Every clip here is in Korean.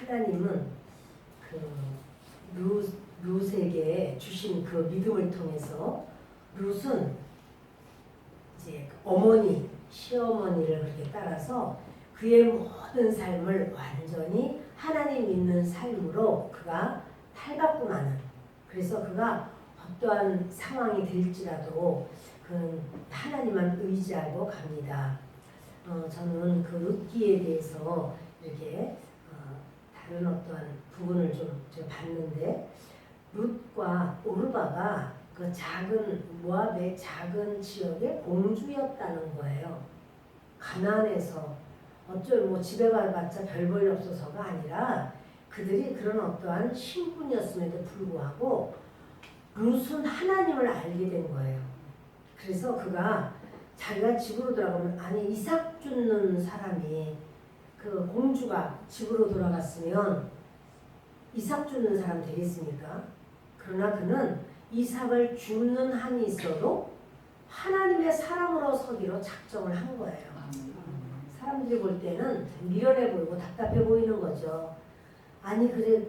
하나님은 룻에게 주신 그 믿음을 통해서 룻은 이제 어머니, 시어머니를 그렇게 따라서 그의 모든 삶을 완전히 하나님 믿는 삶으로 그가 탈바꿈하는, 그래서 그가 어떠한 상황이 될지라도 그는 하나님만 의지하고 갑니다. 저는 그 룻기에 대해서 이렇게 다른 어떠한 부분을 좀 제가 봤는데, 룻과 오르바가 그 작은 모압의 작은 지역의 공주였다는 거예요. 가나안에서 어쩔 뭐 집에 가봤자 별 볼일 없어서가 아니라 그들이 그런 어떠한 신분이었음에도 불구하고 룻은 하나님을 알게 된 거예요. 그래서 그가 자기가 집으로 돌아가면, 아니 이삭 줍는 사람이, 그 공주가 집으로 돌아갔으면 이삭 줍는 사람 되겠습니까? 그러나 그는 이삭을 줍는 한이 있어도 하나님의 사람으로 서기로 작정을 한 거예요. 사람들이 볼 때는 미련해 보이고 답답해 보이는 거죠. 아니 그래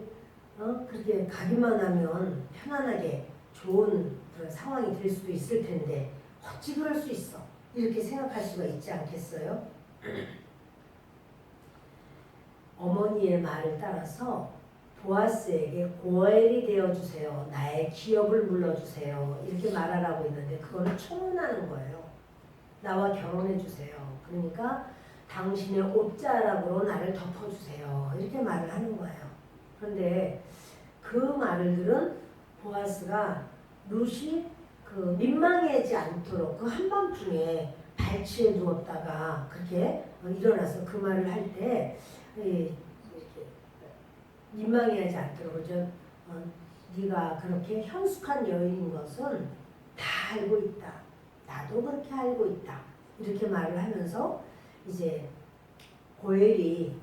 그렇게 가기만 하면 편안하게 좋은 그런 상황이 될 수도 있을 텐데 어찌 그럴 수 있어? 이렇게 생각할 수가 있지 않겠어요? 어머니의 말을 따라서 보아스에게 고엘이 되어주세요. 나의 기업을 물러주세요. 이렇게 말하라고 했는데 그거는 청혼하는 거예요. 나와 결혼해주세요. 그러니까 당신의 옷자락으로 나를 덮어주세요. 이렇게 말을 하는 거예요. 그런데 그 말을 들은 보아스가 룻이 그 민망하지 않도록 그 한밤중에 발치에 누웠다가 그렇게 일어나서 그 말을 할 때 이렇게 민망해하지 않도록, 그죠? 네가 그렇게 현숙한 여인인 것은 다 알고 있다. 나도 그렇게 알고 있다. 이렇게 말을 하면서 이제 고엘이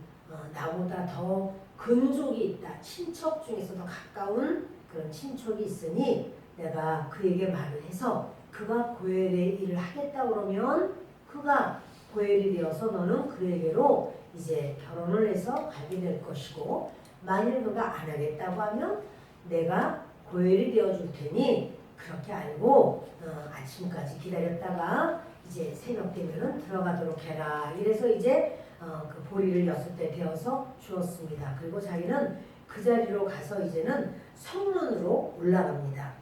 나보다 더 근족이 있다. 친척 중에서 더 가까운 그런 친척이 있으니 내가 그에게 말을 해서 그가 고엘의 일을 하겠다 그러면 그가 고엘이 되어서 너는 그에게로 이제 결혼을 해서 가게 될 것이고, 만일 그가 안 하겠다고 하면 내가 고엘이 되어줄 테니 그렇게 알고 아침까지 기다렸다가 이제 새벽 되면은 들어가도록 해라. 이래서 이제 그 보리를 6대 되어서 주었습니다. 그리고 자기는 그 자리로 가서 이제는 성문으로 올라갑니다.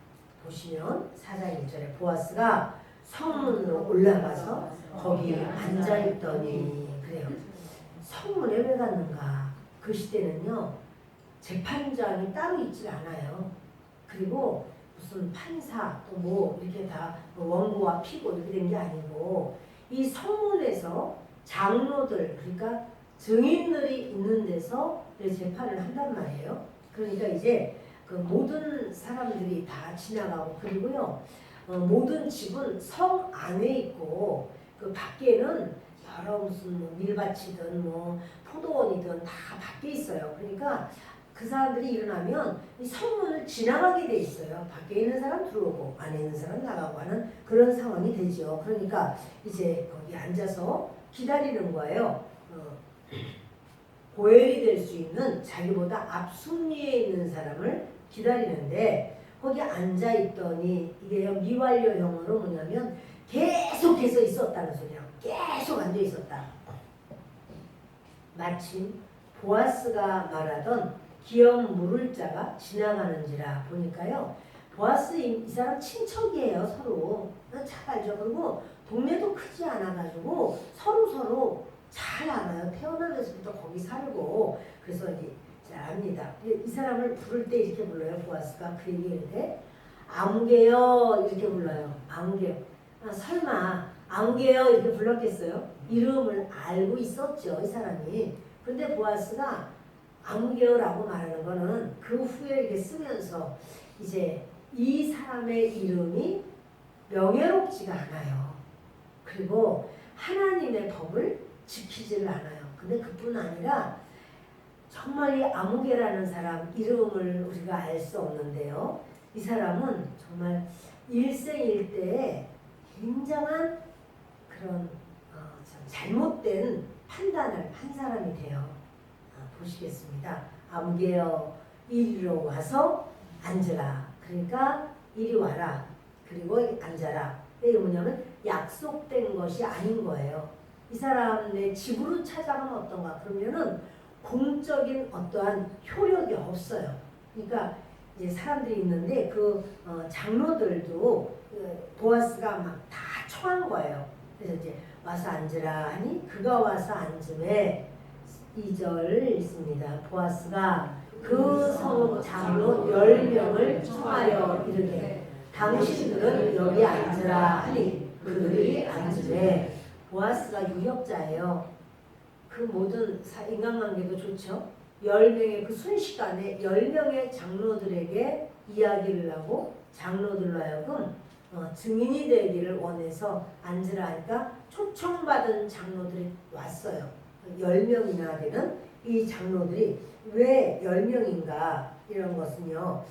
보시면 4장 1절에 보아스가 성문으로 올라가서 거기 앉아있더니, 그래요. 성문에 왜 갔는가? 그 시대는요 재판장이 따로 있질 않아요. 그리고 무슨 판사 또 뭐 이렇게 다 원고와 피고 이렇게 된 게 아니고 이 성문에서 장로들, 그러니까 증인들이 있는 데서 재판을 한단 말이에요. 그러니까 이제 그 모든 사람들이 다 지나가고, 그리고요 모든 집은 성 안에 있고 그 밖에는 여러 무슨 뭐 밀밭이든 뭐 포도원이든 다 밖에 있어요. 그러니까 그 사람들이 일어나면 이 성문을 지나가게 돼 있어요. 밖에 있는 사람 들어오고 안에 있는 사람 나가고 하는 그런 상황이 되죠. 그러니까 이제 거기 앉아서 기다리는 거예요. 고엘이 될 수 있는 자기보다 앞순위에 있는 사람을 기다리는데, 거기 앉아 있더니 이게 미완료형으로 뭐냐면 계속해서 있었다는 소리야. 계속 앉아 있었다. 마침 보아스가 말하던 기업 물을 자가 지나가는지라 보니까요. 보아스 이 사람 친척이에요. 서로 잘 알죠. 그리고 동네도 크지 않아가지고 서로 잘 알아요. 태어나면서부터 거기 살고, 그래서 이제 잘 압니다. 이 사람을 부를 때 이렇게 불러요. 보아스가 그 얘기를 해. 아무개요 이렇게 불러요. 아무개요. 설마 아무개요 이렇게 불렀겠어요? 이름을 알고 있었죠, 이 사람이. 근데 보아스가 아무개요라고 말하는 거는 그 후에 이렇게 쓰면서 이제 이 사람의 이름이 명예롭지가 않아요. 그리고 하나님의 법을 지키지를 않아요. 근데 그뿐 아니라 정말 이 아무개라는 사람 이름을 우리가 알 수 없는데요. 이 사람은 정말 일생일대에 굉장한 그런 잘못된 판단을 한 사람이 돼요. 보시겠습니다. 아무개여 이리로 와서 앉으라. 그러니까 이리 와라. 그리고 앉아라. 이게 뭐냐면 약속된 것이 아닌 거예요. 이 사람의 집으로 찾아가면 어떤가? 그러면은 공적인 어떠한 효력이 없어요. 그러니까 이제 사람들이 있는데 그 장로들도 보아스가 막 다 청한 거예요. 그래서 이제 와서 앉으라 하니 그가 와서 앉음에 2절 있습니다. 보아스가 그 성읍 장로 10명을 청하여 이르되 당신들은 여기 앉으라 하니 그들이 앉으되 보아스가 유력자예요. 그 모든 인간관계도 좋죠. 10명의 그 순식간에 10명의 장로들에게 이야기를 하고 장로들로 하여금 증인이 되기를 원해서 앉으라 하니까 초청받은 장로들이 왔어요. 10명이나 되는 이 장로들이 왜 10명인가 이런 것은요.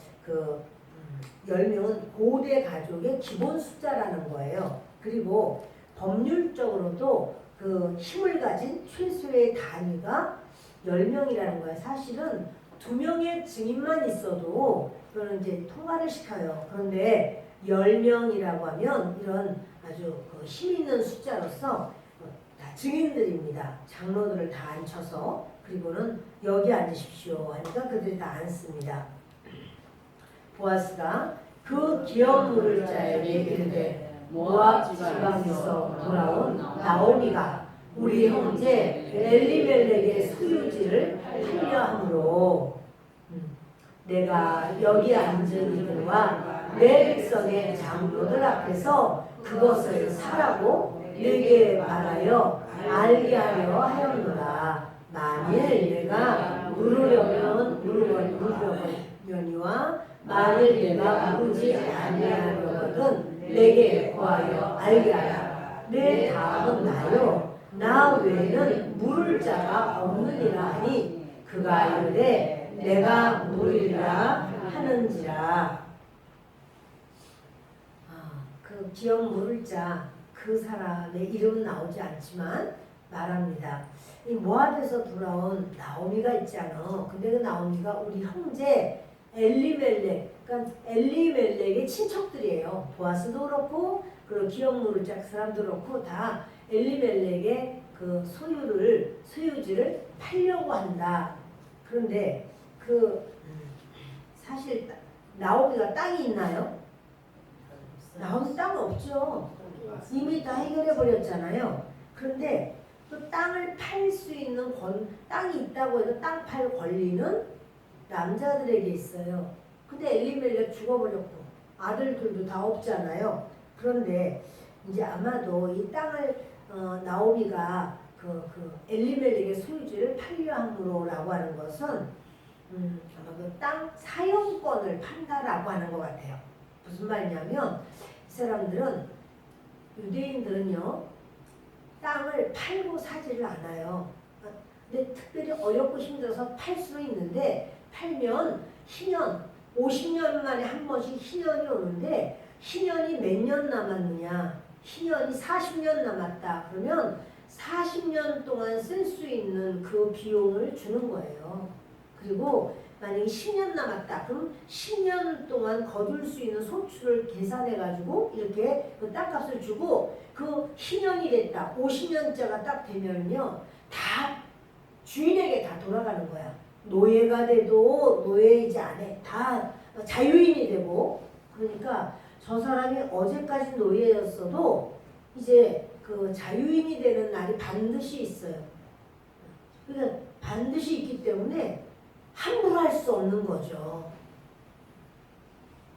10명은 고대 가족의 기본 숫자라는 거예요. 그리고 법률적으로도 그 힘을 가진 최소의 단위가 10명이라는 거예요. 사실은 2명의 증인만 있어도 그거는 이제 통과를 시켜요. 그런데 10명이라고 하면 이런 아주 힘 있는 숫자로서 다 증인들입니다. 장로들을 다 앉혀서 그리고는 여기 앉으십시오 하니까 그들이 다 앉습니다. 보아스가 그 기업 물을 자에게 이르되 모압 지방에서 돌아온 나오미가 우리 형제 엘리멜렉의 소유지를 팔려 함으로 내가 여기 앉은 이들과 내 백성의 장로들 앞에서 그것을 사라고 내게 말하여 알게 하려 하였노라. 만일 내가 물으려면 물으려거니와 만일 내가 물으지 아니하려거든 내게 구하여 알게 하라. 내 다음은 나요. 나 외에는 물을 자가 없느니라 하니 그가 이르되 내가 물으리라 하는지라. 그 기억 물을 자 그 사람의 이름은 나오지 않지만 말합니다. 이 모압에서 돌아온 나오미가 있잖아. 근데 그 나오미가 우리 형제 엘리멜렉, 그러니까 엘리멜렉의 친척들이에요. 보아스도 그렇고 그리고 기억 물을 자 사람도 그렇고 다 엘리멜렉의 그 소유지를 팔려고 한다. 그런데 사실 나오미가 땅이 있나요? 나오미 땅 없죠. 이미 다 해결해 버렸잖아요. 그런데 또 땅을 팔 수 있는 땅이 있다고 해서 땅 팔 권리는 남자들에게 있어요. 근데 엘리멜렉 죽어버렸고 아들들도 다 없잖아요. 그런데 이제 아마도 이 땅을 나오미가 그 엘리멜렉의 소유지를 팔려 함으로라고 하는 것은 아마 그 땅 사용권을 판다라고 하는 것 같아요. 무슨 말이냐면 이 사람들은 유대인들은요 땅을 팔고 사지를 않아요. 근데 특별히 어렵고 힘들어서 팔 수는 있는데 팔면 희년 50년 만에 한 번씩 희년이 오는데 희년이 몇 년 남았느냐? 희년이 40년 남았다. 그러면 40년 동안 쓸 수 있는 그 비용을 주는 거예요. 그리고 만약에 10년 남았다. 그럼 10년 동안 거둘 수 있는 소출을 계산해가지고 이렇게 그 땅값을 주고 그 희년이 됐다. 50년째가 딱 되면요. 다 주인에게 다 돌아가는 거야. 노예가 돼도 노예이지 않아. 다 자유인이 되고 그러니까 저 사람이 어제까지 노예였어도 이제 그 자유인이 되는 날이 반드시 있어요. 그러니까 반드시 있기 때문에 함부로 할 수 없는 거죠.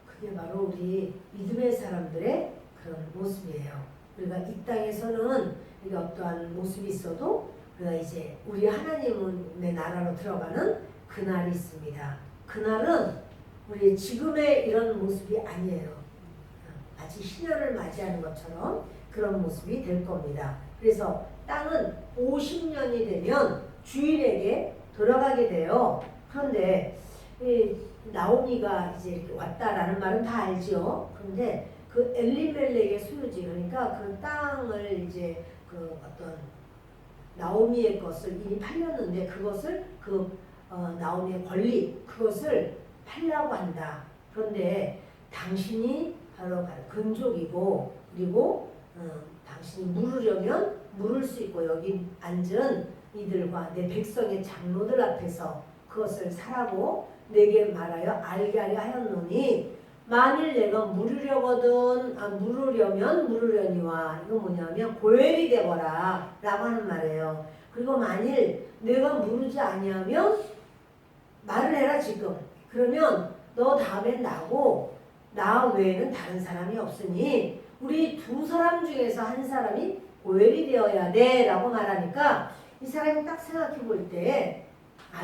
그게 바로 우리 믿음의 사람들의 그런 모습이에요. 우리가 이 땅에서는 이게 어떠한 모습이 있어도 우리가 이제 우리 하나님의 나라로 들어가는 그날이 있습니다. 그날은 우리 지금의 이런 모습이 아니에요. 마치 신년을 맞이하는 것처럼 그런 모습이 될 겁니다. 그래서 땅은 50년이 되면 주인에게 돌아가게 돼요. 그런데 나오미가 이제 이렇게 왔다라는 말은 다 알죠. 그런데 그 엘리멜렉의 소유지 그러니까 그 땅을 이제 그 어떤 나오미의 것을 이미 팔렸는데 그것을 나오미의 권리 그것을 팔려고 한다. 그런데 당신이 바로 근족이고 그리고 당신이 물으려면 물을 수 있고 여기 앉은 이들과 내 백성의 장로들 앞에서 그것을 사라고 내게 말하여 알게 하려 하였노니 만일 내가 물으려면 물으려니와 이거 뭐냐면 고엘이 되거라 라고 하는 말이에요. 그리고 만일 내가 물으지 아니하면 말을 해라 지금. 그러면 너 다음엔 나고 나 외에는 다른 사람이 없으니 우리 두 사람 중에서 한 사람이 고엘이 되어야 돼 라고 말하니까 이 사람이 딱 생각해 볼 때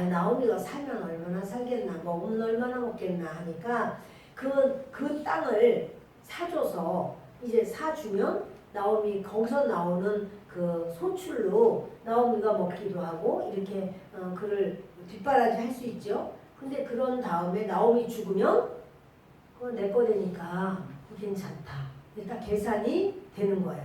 나오미가 살면 얼마나 살겠나 먹으면 얼마나 먹겠나 하니까 그 땅을 사줘서 이제 사주면 나오미 거기서 나오는 그 소출로 나오미가 먹기도 하고 이렇게 그를 뒷바라지 할 수 있죠. 근데 그런 다음에 나오미 죽으면 그건 내 거 되니까 괜찮다. 일단 계산이 되는 거예요.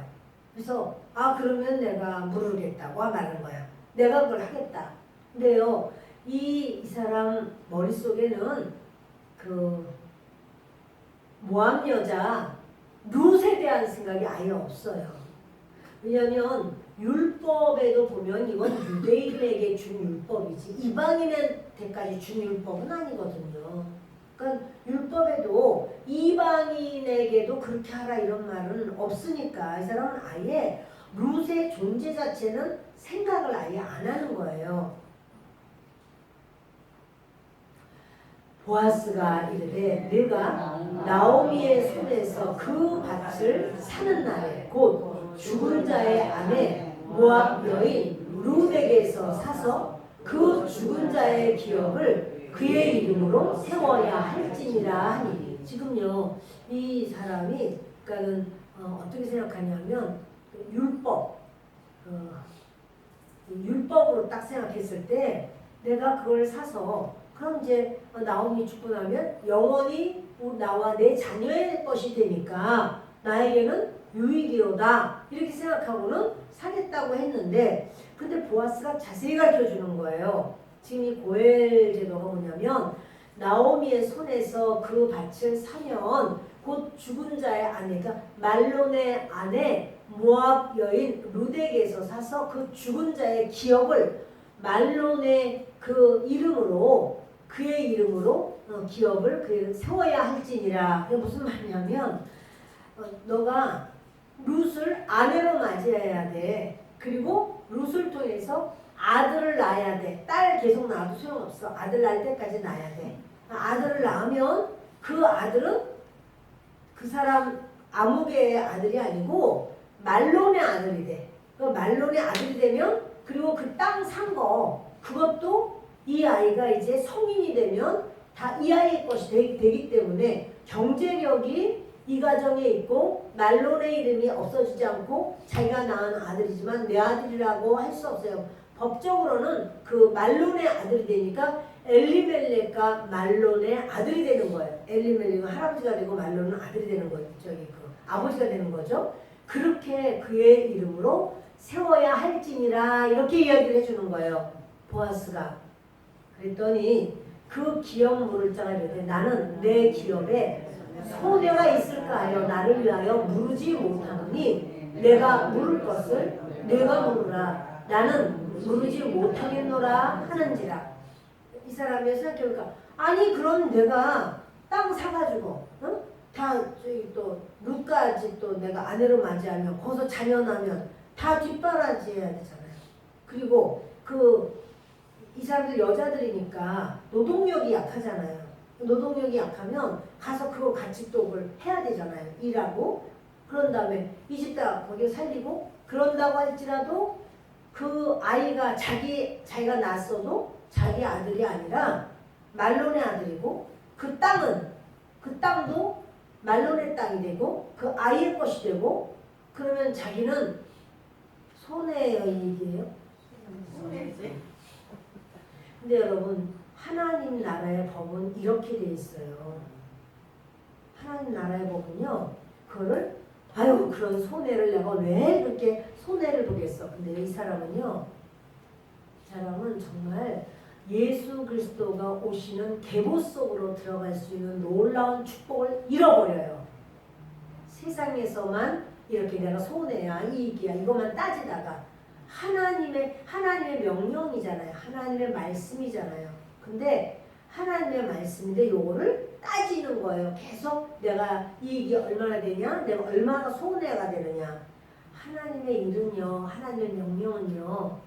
그래서 그러면 내가 물으겠다고 말하는 거야. 내가 그걸 하겠다. 근데요 이 사람 머릿속에는 그 모함 여자 룻에 대한 생각이 아예 없어요. 왜냐하면 율법에도 보면 이건 유대인에게 준 율법이지 이방인한테까지 준 율법은 아니거든요. 그러니까 율법에도 이방인에게도 그렇게 하라 이런 말은 없으니까 이 사람은 아예 룻의 존재 자체는 생각을 아예 안 하는 거예요. 보아스가 이르되 네가 나오미의 손에서 그 밭을 사는 날에 곧 죽은 자의 아내 모압 여인 룻에게서 사서 그 죽은 자의 기업을 그의 이름으로 세워야 할지니라 하니 지금요 이 사람이 그러니까는 어떻게 생각하냐면 율법으로 딱 생각했을 때 내가 그걸 사서 그럼 이제 나오미 죽고 나면 영원히 나와 내 자녀의 것이 되니까 나에게는 유익이로다 이렇게 생각하고는 사겠다고 했는데 근데 보아스가 자세히 가르쳐주는 거예요. 지금 이 고엘 제도가 뭐냐면 나오미의 손에서 그 밭을 사면 곧 죽은 자의 아내 그러니까 말론의 아내 모압 여인 룻에게서 사서 그 죽은 자의 기업을 말론의 그 이름으로 그의 이름으로 기업을 세워야 할지니라. 이게 무슨 말이냐면 너가 룻을 아내로 맞이해야 돼. 그리고 룻을 통해서 아들을 낳아야 돼. 딸 계속 낳아도 소용없어. 아들 낳을 때까지 낳아야 돼. 아들을 낳으면 그 아들은 그 사람 아무개의 아들이 아니고 말론의 아들이 돼. 그 말론의 아들이 되면 그리고 그 땅 산 거 그것도 이 아이가 이제 성인이 되면 다 이 아이의 것이 되기 때문에 경제력이 이 가정에 있고 말론의 이름이 없어지지 않고 자기가 낳은 아들이지만 내 아들이라고 할 수 없어요. 법적으로는 그 말론의 아들이 되니까 엘리멜렉과 말론의 아들이 되는 거예요. 엘리멜렉은 할아버지가 되고 말론은 아들이 되는 거예요. 아버지가 되는 거죠. 그렇게 그의 이름으로 세워야 할지니라 이렇게 이야기를 해주는 거예요. 보아스가. 그랬더니 그 기업 물을 자가 이르되 나는 내 기업에 손해가 있을까 하여 나를 위하여 물으지 못하노니 내가 물을 것을 내가 물으라 나는 물으지 못하겠노라 하는지라. 이 사람이 생각해보니까 아니 그럼 내가 땅 사가지고 다 저기 또 룻까지 또 내가 아내로 맞이하면 거기서 자녀 나면 다 뒷바라지 해야 되잖아요. 그리고 이 사람들 여자들이니까 노동력이 약하잖아요. 노동력이 약하면 가서 그거 같이 또 그걸 해야 되잖아요. 일하고 그런 다음에 이 집 다 거기 살리고 그런다고 할지라도 그 아이가 자기가 낳았어도 자기 아들이 아니라 말론의 아들이고 그 땅도 말론의 땅이 되고 그 아이의 것이 되고 그러면 자기는 손해의 여인이에요. 손해지. 근데 여러분 하나님 나라의 법은 이렇게 돼 있어요. 하나님 나라의 법은요. 그거를 그런 손해를 내가 왜 그렇게 손해를 보겠어. 근데 이 사람은요. 이 사람은 정말 예수 그리스도가 오시는 계보 속으로 들어갈 수 있는 놀라운 축복을 잃어버려요. 세상에서만 이렇게 내가 손해야 이익이야 이것만 따지다가 하나님의 명령이잖아요. 하나님의 말씀이잖아요. 근데 하나님의 말씀인데 요거를 따지는 거예요. 계속 내가 이익이 얼마나 되냐, 내가 얼마나 손해가 되느냐. 하나님의 일은요, 하나님의 명령은요,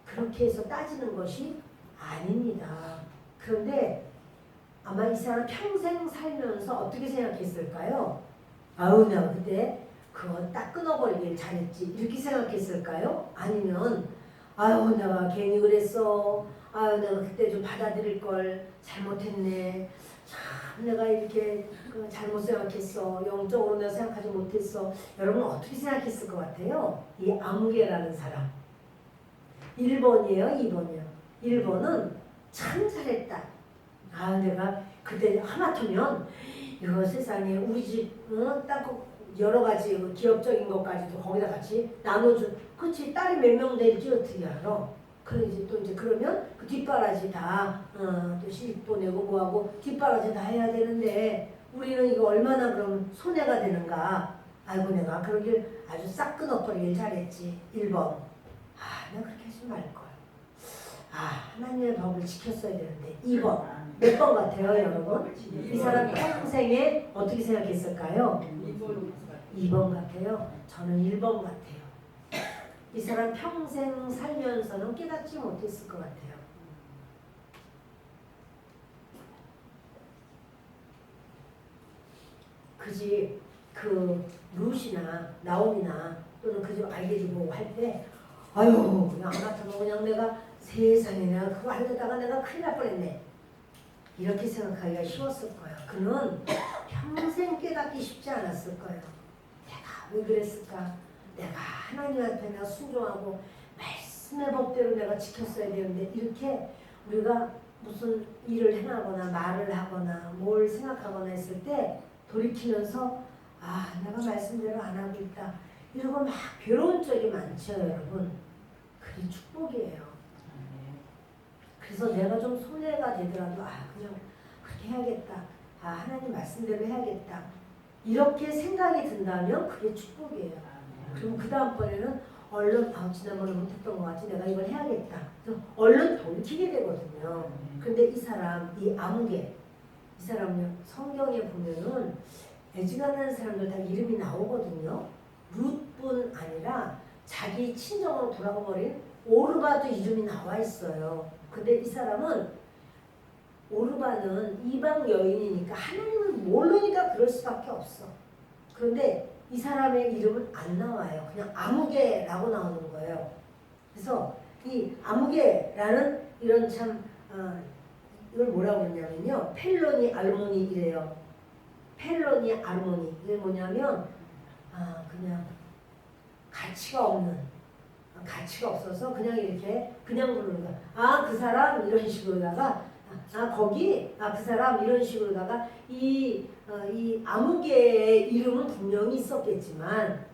그렇게 해서 따지는 것이 아닙니다. 그런데 아마 이 사람 평생 살면서 어떻게 생각했을까요? 아우 내가 그때 그거 딱 끊어버리길 잘했지 이렇게 생각했을까요? 아니면 아유 내가 괜히 그랬어. 아유 내가 그때 좀 받아들일 걸 잘못했네. 참 내가 이렇게 잘못 생각했어. 영적으로 내가 생각하지 못했어. 여러분 어떻게 생각했을 것 같아요? 이 아무개라는 사람 1번이에요 2번이에요? 1번은 참 잘했다. 아 내가 그때 하마터면 이거 세상에 우리 집 딱 여러 가지 기업적인 것까지도 거기다 같이 나눠준 그치 딸이 몇 명 될지 어떻게 알아? 그래 이제 또 이제 그러면 그 뒷바라지 다또 시집 보내고 뭐하고 뒷바라지 다 해야 되는데 우리는 이거 얼마나 그럼 손해가 되는가? 아이고 내가 그러길 아주 싹 끊어버리길 잘했지. 1번 아 내가 그렇게 하지 말걸. 아 하나님의 법을 지켰어야 되는데. 2번 몇 번 같아요 여러분? 이 사람 평생에 어떻게 생각했을까요? 2번 같아요. 저는 1번 같아요. 이 사람 평생 살면서는 깨닫지 못했을 것 같아요. 그지 그 룻이나 나옴이나 또는 그 집 알게지 보고 할 때 아유 그냥 안 같아도 그냥 내가 세상에 내가 그거 하려다가 내가 큰일 날 뻔했네 이렇게 생각하기가 쉬웠을 거야. 그는 평생 깨닫기 쉽지 않았을 거예요. 내가 왜 그랬을까? 내가 하나님한테 내가 순종하고 말씀의 법대로 내가 지켰어야 되는데 이렇게 우리가 무슨 일을 행하거나 말을 하거나 뭘 생각하거나 했을 때 돌이키면서 아 내가 말씀대로 안 하고 있다 이러고 막 괴로운 적이 많죠 여러분. 그게 축복이에요. 그래서 내가 좀 손해가 되더라도 아 그냥 그렇게 해야겠다. 아 하나님 말씀대로 해야겠다. 이렇게 생각이 든다면 그게 축복이에요. 그럼 그 다음번에는 얼른 아 지난번에 못했던 것 같지 내가 이걸 해야겠다. 그래서 얼른 돌이키게 되거든요. 근데 이 사람 이 아무개 이 사람은 성경에 보면은 애지간한 사람들 다 이름이 나오거든요. 룻뿐 아니라 자기 친정으로 돌아가 버린 오르바도 이름이 나와 있어요. 근데 이 사람은 오르바는 이방 여인이니까 하나님을 모르니까 그럴 수밖에 없어. 그런데 이 사람의 이름은 안 나와요. 그냥 아무개라고 나오는 거예요. 그래서 이 아무개라는 이런 참 이걸 뭐라고 했냐면요. 펠로니 알모니이래요. 펠로니 알모니 이게 뭐냐면 그냥 가치가 없어서 그냥 이렇게 그냥 부르는 거야. 아 그 사람 이런 식으로다가 거기 그 사람 이런 식으로다가 이 아무개의 이름은 분명히 있었겠지만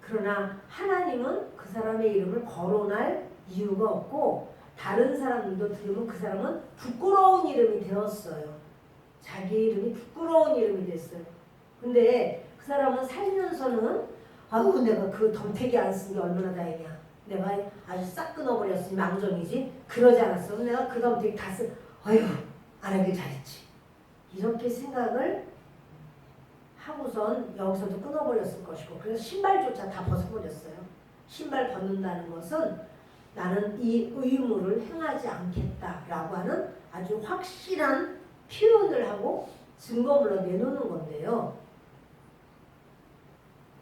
그러나 하나님은 그 사람의 이름을 거론할 이유가 없고 다른 사람들도 들으면 그 사람은 부끄러운 이름이 되었어요. 자기 이름이 부끄러운 이름이 됐어요. 근데 그 사람은 살면서는 아우 내가 그 덤태기 안 쓴 게 얼마나 다행이야. 내가 아주 싹 끊어버렸으니 망정이지. 그러지 않았어. 내가 그 덤태기 다 아유 안 하길 잘했지. 이렇게 생각을 하고선 여기서도 끊어버렸을 것이고 그래서 신발조차 다 벗어버렸어요. 신발 벗는다는 것은 나는 이 의무를 행하지 않겠다라고 하는 아주 확실한 표현을 하고 증거물로 내놓는 건데요.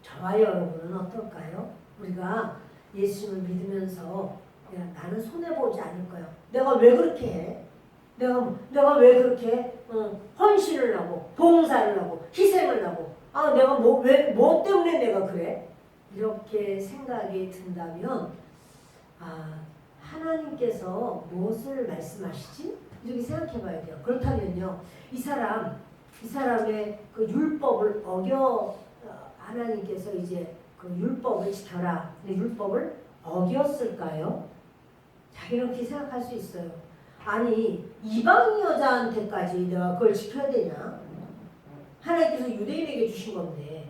저와 여러분은 어떨까요? 우리가 예수님을 믿으면서 나는 손해보지 않을 거야. 내가 왜 그렇게 해? 내가 왜 그렇게 헌신을 하고 봉사를 하고 희생을 하고 내가 뭐 때문에 내가 그래? 이렇게 생각이 든다면 하나님께서 무엇을 말씀하시지? 이렇게 생각해 봐야 돼요. 그렇다면요. 이 사람의 그 율법을 하나님께서 이제 그 율법을 지켜라. 근데 율법을 어겼을까요? 자, 이렇게 생각할 수 있어요. 아니 이방 여자한테까지 내가 그걸 지켜야 되냐? 하나님께서 유대인에게 주신 건데.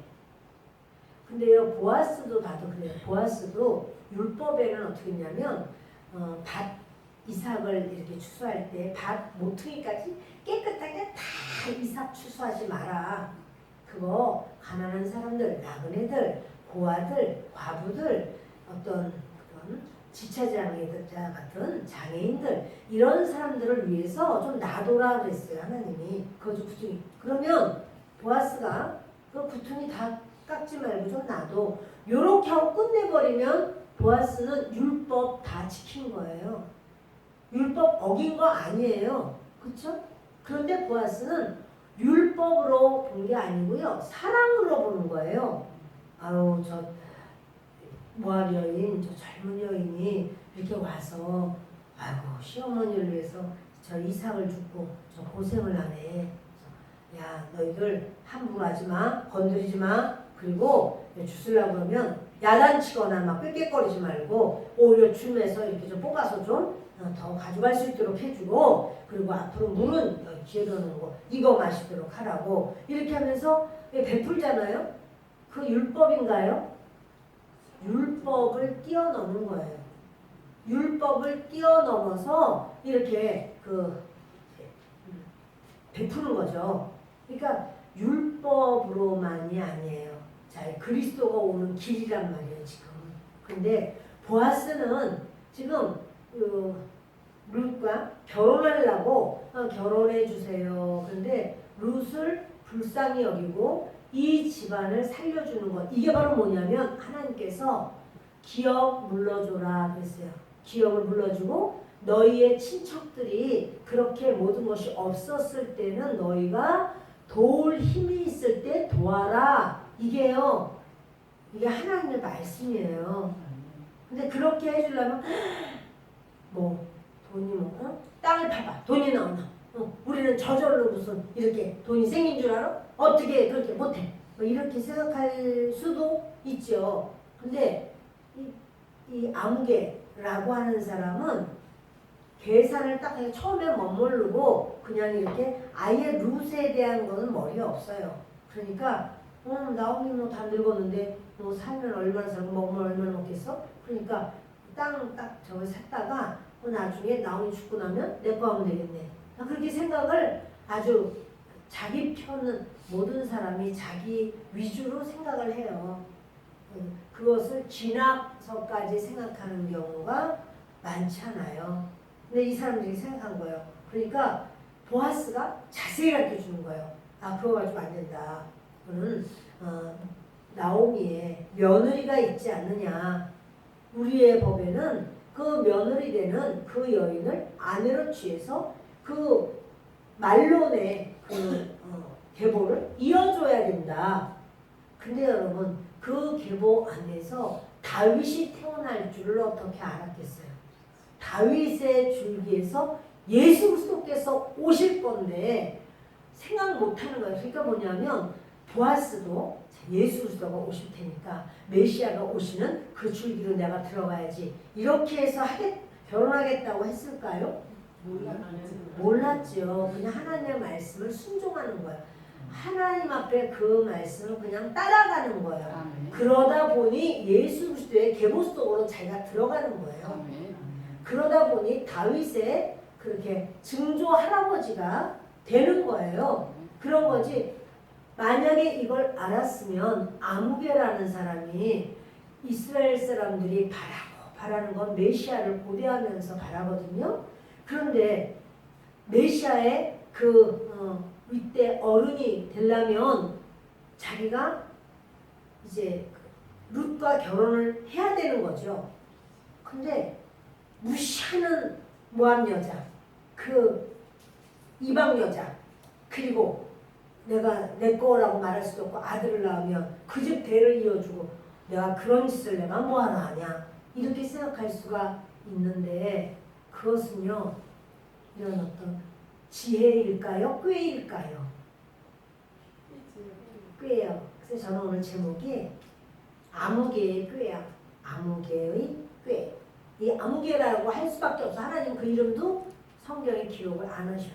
근데요 보아스도 봐도 그래요. 보아스도 율법에는 어떻게 했냐면 밭 이삭을 이렇게 추수할 때 밭 모퉁이까지 깨끗하게 다 이삭 추수하지 마라. 그거 가난한 사람들, 나그네들, 고아들, 과부들, 어떤 그런 지체장애자 같은 장애인들 이런 사람들을 위해서 좀 놔둬라 그랬어요. 하나님이. 그거 좀 구퉁이. 그러면 보아스가 그 구퉁이 다 깎지 말고 좀 놔둬. 요렇게 하고 끝내버리면 보아스는 율법 다 지킨 거예요. 율법 어긴 거 아니에요. 그렇죠? 그런데 보아스는 율법으로 본 게 아니고요. 사랑으로 보는 거예요. 아유 저 모압 여인, 저 젊은 여인이 이렇게 와서 아이고 시어머니를 위해서 저 이삭을 주고 저 고생을 하네. 야 너희들 함부로 하지 마. 건드리지 마. 그리고 주스려고 그러면 야단치거나 막 꾀꾀거리지 말고 오히려 줌에서 이렇게 좀 뽑아서 좀 더 가져갈 수 있도록 해주고 그리고 앞으로 물은 여기 뒤에다 놓고 이거 마시도록 하라고 이렇게 하면서 베풀잖아요. 그 율법인가요? 율법을 뛰어넘은 거예요. 율법을 뛰어넘어서 이렇게 베푸는 거죠. 그러니까 율법으로만이 아니에요. 자, 그리스도가 오는 길이란 말이에요, 지금. 근데 보아스는 지금 룻과 결혼하려고 결혼해 주세요. 근데 룻을 불쌍히 여기고 이 집안을 살려주는 것. 이게 바로 뭐냐면 하나님께서 기업 물러줘라 그랬어요. 기업을 물러주고 너희의 친척들이 그렇게 모든 것이 없었을 때는 너희가 도울 힘이 있을 때 도와라. 이게요. 이게 하나님의 말씀이에요. 근데 그렇게 해주려면 돈이 땅을 파봐. 돈이 나오나. 우리는 저절로 무슨 이렇게 돈이 생긴 줄 알아? 어떻게 그렇게 못해. 이렇게 생각할 수도 있죠. 근데 이 아무개라고 하는 사람은 계산을 딱 해서 처음에 멋모르고 그냥 이렇게 아예 룻에 대한 거는 머리에 없어요. 그러니까 나오면 다 늙었는데 살면 얼마나 살고 먹으면 얼마나 먹겠어? 그러니까 땅 딱 저거 샀다가 나중에 나오니 죽고 나면 내 거 하면 되겠네. 그렇게 생각을 아주 자기 편은 모든 사람이 자기 위주로 생각을 해요. 그것을 쥐나서까지 생각하는 경우가 많잖아요. 근데 이 사람들이 생각한 거예요. 그러니까 보아스가 자세히 가르쳐주는 거예요. 그거 가지고 안 된다. 그거는 나오미의 며느리가 있지 않느냐. 우리의 법에는 그 며느리 되는 그 여인을 아내로 취해서 그 말론의 계보를 이어줘야 된다. 근데 여러분 그 계보 안에서 다윗이 태어날 줄을 어떻게 알았겠어요? 다윗의 줄기에서 예수 그리스도께서 오실 건데 생각 못하는 거예요. 그러니까 뭐냐면 보아스도 예수 그리스도가 오실 테니까 메시아가 오시는 그 줄기로 내가 들어가야지 이렇게 해서 결혼하겠다고 했을까요? 몰랐죠. 그냥 하나님의 말씀을 순종하는 거예요. 하나님 앞에 그 말씀을 그냥 따라가는 거예요. 그러다 보니 예수 그리스도의 계보 속으로 자기가 들어가는 거예요. 그러다 보니 다윗의 그렇게 증조 할아버지가 되는 거예요. 그런 거지. 만약에 이걸 알았으면 아무개라는 사람이 이스라엘 사람들이 바라는 건 메시아를 고대하면서 바라거든요. 그런데 메시아의 이때 어른이 되려면 자기가 이제 룻과 결혼을 해야 되는 거죠. 근데 무시하는 모압 여자, 그 이방 여자, 그리고 내가 내 거라고 말할 수도 없고 아들을 낳으면 그 집 대를 이어주고 내가 그런 짓을 내가 뭐하러 하냐 이렇게 생각할 수가 있는데 그것은요 이런 어떤 지혜일까요? 꾀일까요? 꾀예요. 그래서 저는 오늘 제목이 아무개의 꾀야. 아무개의 꾀. 이 아무개라고 할 수밖에 없어. 하나님 그 이름도 성경에 기록을 안 하셔요.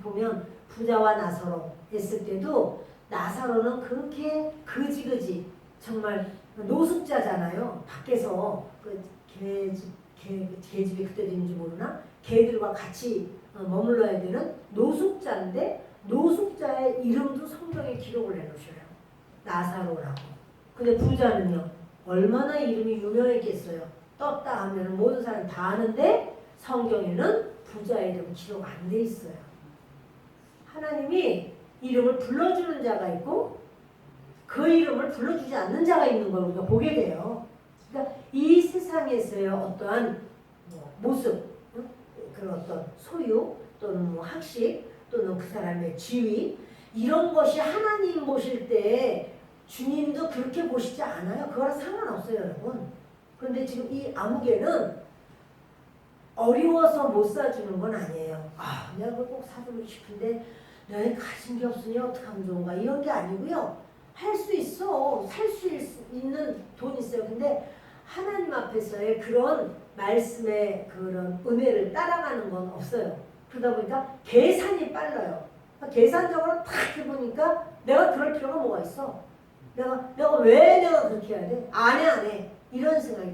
보면 부자와 나사로 했을 때도 나사로는 그렇게 거지거지 정말 노숙자잖아요. 밖에서 그 개집이 그때 됐는지 모르나 개들과 같이 머물러야 되는 노숙자인데 노숙자의 이름도 성경에 기록을 해놓으셔요. 나사로라고. 근데 부자는요 얼마나 이름이 유명했겠어요. 떴다 하면 모든 사람 다 아는데 성경에는 부자의 이름 기록 안 돼 있어요. 하나님이 이름을 불러주는 자가 있고 그 이름을 불러주지 않는 자가 있는 걸 우리가 보게 돼요. 그러니까 이 세상에서의 어떠한 모습, 그런 어떤 소유 또는 학식 또는 그 사람의 지위 이런 것이 하나님 보실 때 주님도 그렇게 보시지 않아요. 그거랑 상관없어요, 여러분. 그런데 지금 이 아무개는 어려워서 못 사주는 건 아니에요. 아, 내가 그걸 꼭 사주고 싶은데 내가 가진 게 없으니 어떻게 하면 좋은가 이런 게 아니고요. 할 수 있어. 살 수 있는 돈이 있어요. 근데 하나님 앞에서의 그런 말씀의 그런 은혜를 따라가는 건 없어요. 그러다 보니까 계산이 빨라요. 계산적으로 탁 해보니까 내가 그럴 필요가 뭐가 있어? 내가 왜 내가 그렇게 해야 돼? 안 해. 이런 생각이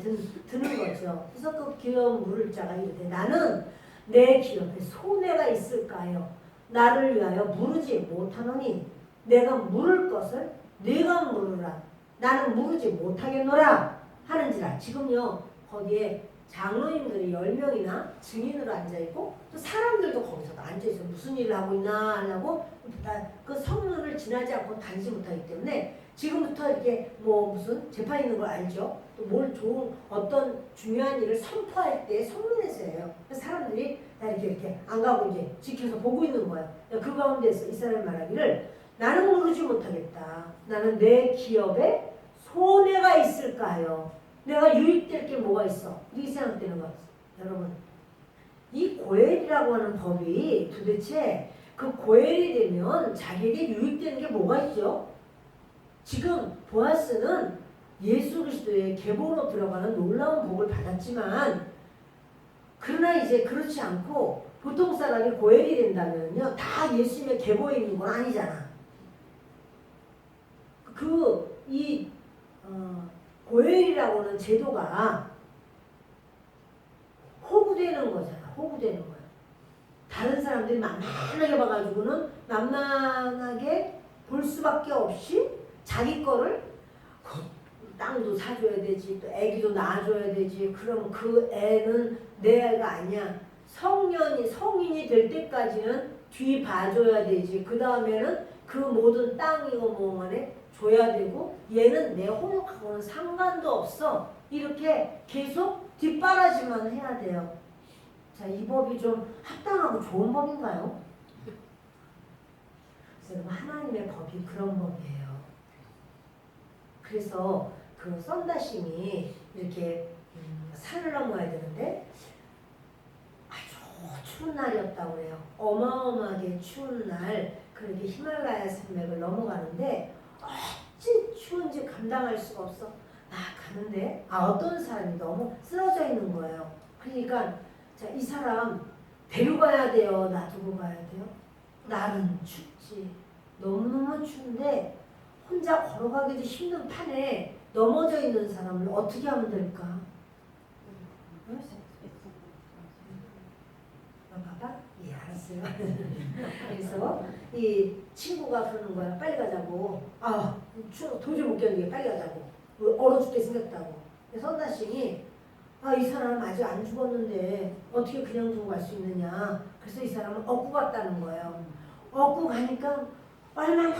드는 거죠. 그래서 그 기업 물을 자가 이르되 나는 내 기업에 손해가 있을까요? 나를 위하여 물으지 못하노니 내가 물을 것을 네가 물으라. 나는 물으지 못하겠노라 하는지라. 지금요 거기에 장로님들이 10명이나 증인으로 앉아있고 또 사람들도 거기서 앉아있어요. 무슨 일을 하고 있나 하려고 그 성문을 지나지 않고 다니지 못하기 때문에 지금부터 이렇게 뭐 무슨 재판 있는 걸 알죠. 또 뭘 좋은 어떤 중요한 일을 선포할 때 성문에서 해요. 사람들이 다 이렇게 안 가고 이제 지켜서 보고 있는 거예요. 그 가운데서 이 사람이 말하기를 나는 모르지 못하겠다. 나는 내 기업에 손해가 있을까요? 내가 유익될 게 뭐가 있어? 이렇게 생각되는 거예요. 여러분 이 고엘이라고 하는 법이 도대체 그 고엘이 되면 자기에게 유익되는 게 뭐가 있죠? 지금 보아스는 예수 그리스도의 계보로 들어가는 놀라운 복을 받았지만 그러나 이제 그렇지 않고 보통 사람이 고엘이 된다면요 다 예수님의 계보에 있는 건 아니잖아. 고엘이라고 하는 제도가 호구되는 거잖아. 호구되는 거야. 다른 사람들이 만만하게 봐가지고는 만만하게 볼 수밖에 없이 자기 거를 땅도 사줘야 되지, 또 애기도 낳아줘야 되지. 그럼 그 애는 내 애가 아니야. 성인이 될 때까지는 뒤 봐줘야 되지. 그 다음에는 그 모든 땅이고 뭐만에 줘야 되고 얘는 내 호목하고는 상관도 없어. 이렇게 계속 뒷바라지만 해야 돼요. 자, 이 법이 좀 합당하고 좋은 법인가요? 여러분 하나님의 법이 그런 법이에요. 그래서 그 썬다심이 이렇게 산을 넘어야 되는데 아주 추운 날이었다고 해요. 어마어마하게 추운 날 그렇게 히말라야 산맥을 넘어가는데 어찌 추운지 감당할 수가 없어. 가는데 어떤 사람이 너무 쓰러져 있는 거예요. 그러니까 자, 이 사람 데려가야 돼요? 놔두고 가야 돼요? 날은 춥지. 너무너무 추운데 혼자 걸어가기도 힘든 판에 넘어져 있는 사람을 어떻게 하면 될까? 봐봐. 예, 알았어요. 그래서 이 친구가 그러는 거야. 빨리 가자고. 추워. 도저히 못 견디게 빨리 가자고. 얼어 죽게 생겼다고. 그래서 선나싱이 이 사람 아직 안 죽었는데 어떻게 그냥 두고 갈 수 있느냐. 그래서 이 사람은 업고 갔다는 거예요. 업고 가니까 얼마나